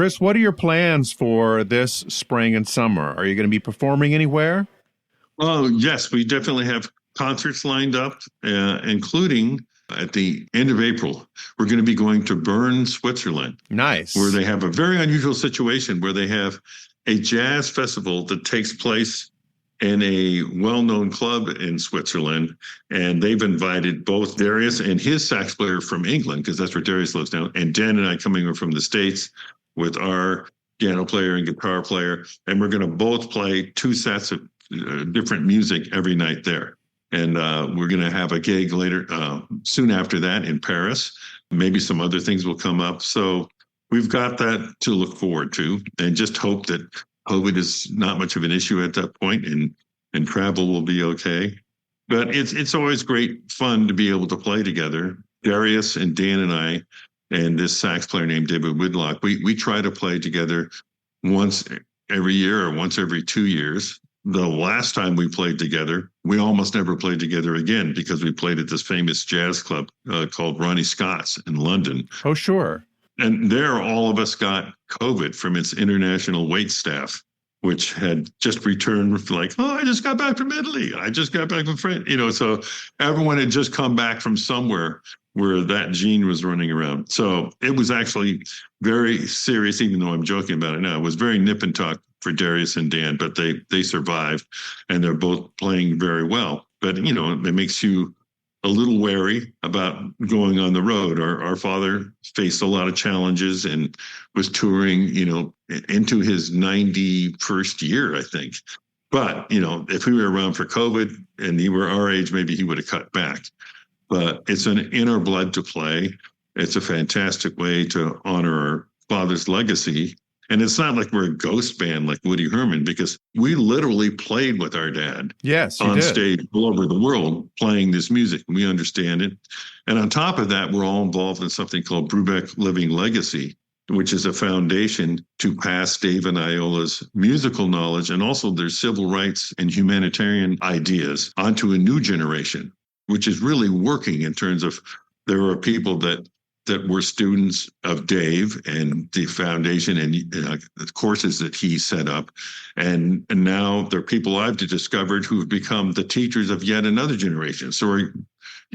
Speaker 2: Chris, what are your plans for this spring and summer? Are you going to be performing anywhere?
Speaker 6: Oh, yes, we definitely have concerts lined up, including at the end of April. We're going to be going to Bern, Switzerland.
Speaker 2: Nice.
Speaker 6: Where they have a very unusual situation where they have a jazz festival that takes place in a well-known club in Switzerland. And they've invited both Darius and his sax player from England, because that's where Darius lives now, and Dan and I coming over from the States with our piano player and guitar player. And we're going to both play 2 sets of different music every night there. And we're going to have a gig later, soon after that in Paris. Maybe some other things will come up. So we've got that to look forward to, and just hope that COVID is not much of an issue at that point, and travel will be okay. But it's always great fun to be able to play together. Darius and Dan and I, and this sax player named David Whitlock, we try to play together once every year or once every 2 years. The last time we played together, we almost never played together again because we played at this famous jazz club called Ronnie Scott's in London.
Speaker 2: Oh, sure.
Speaker 6: And there, all of us got COVID from its international wait staff, which had just returned like, oh, I just got back from Italy. I just got back from France. So everyone had just come back from somewhere where that gene was running around. So it was actually very serious, even though I'm joking about it now. It was very nip and tuck for Darius and Dan, but they survived, and they're both playing very well. But, it makes you a little wary about going on the road. Our father faced a lot of challenges and was touring, into his 91st year, I think. But, if we were around for COVID and he were our age, maybe he would have cut back. But it's in our blood to play. It's a fantastic way to honor our father's legacy. And it's not like we're a ghost band like Woody Herman, because we literally played with our dad on stage all over the world playing this music. We understand it. And on top of that, we're all involved in something called Brubeck Living Legacy, which is a foundation to pass Dave and Iola's musical knowledge and also their civil rights and humanitarian ideas onto a new generation, which is really working in terms of there are people that were students of Dave and the foundation and the courses that he set up. And now there are people I've discovered who have become the teachers of yet another generation. So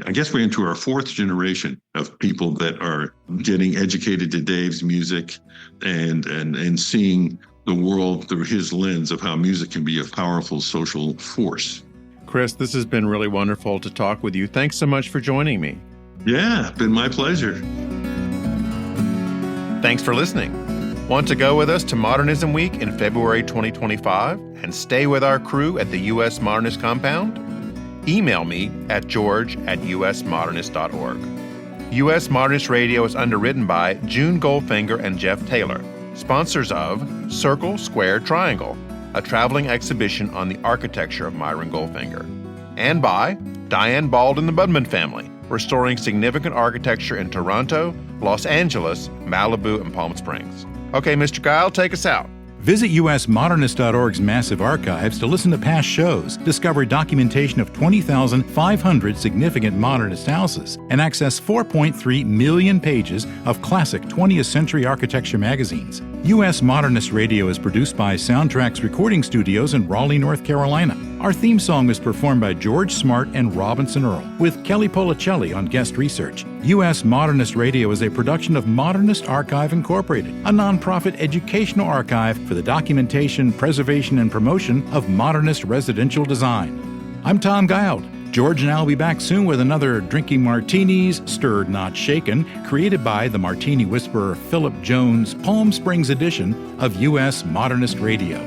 Speaker 6: I guess we're into our 4th generation of people that are getting educated to Dave's music and seeing the world through his lens of how music can be a powerful social force.
Speaker 2: Chris, this has been really wonderful to talk with you. Thanks so much for joining me.
Speaker 6: Yeah, been my pleasure.
Speaker 2: Thanks for listening. Want to go with us to Modernism Week in February 2025 and stay with our crew at the U.S. Modernist compound? Email me at george@usmodernist.org. U.S. Modernist Radio is underwritten by June Goldfinger and Jeff Taylor, sponsors of Circle, Square, Triangle, a traveling exhibition on the architecture of Myron Goldfinger, and by Diane Bald and the Budman family, restoring significant architecture in Toronto, Los Angeles, Malibu, and Palm Springs. Okay, Mr. Guile, take us out.
Speaker 3: Visit usmodernist.org's massive archives to listen to past shows, discover documentation of 20,500 significant modernist houses, and access 4.3 million pages of classic 20th century architecture magazines. U.S. Modernist Radio is produced by Soundtracks Recording Studios in Raleigh, North Carolina. Our theme song is performed by George Smart and Robinson Earl, with Kelly Policelli on guest research. U.S. Modernist Radio is a production of Modernist Archive Incorporated, a nonprofit educational archive for the documentation, preservation, and promotion of modernist residential design. I'm Tom Guile. George and I will be back soon with another Drinking Martinis, Stirred Not Shaken, created by the Martini Whisperer Philip Jones' Palm Springs edition of U.S. Modernist Radio.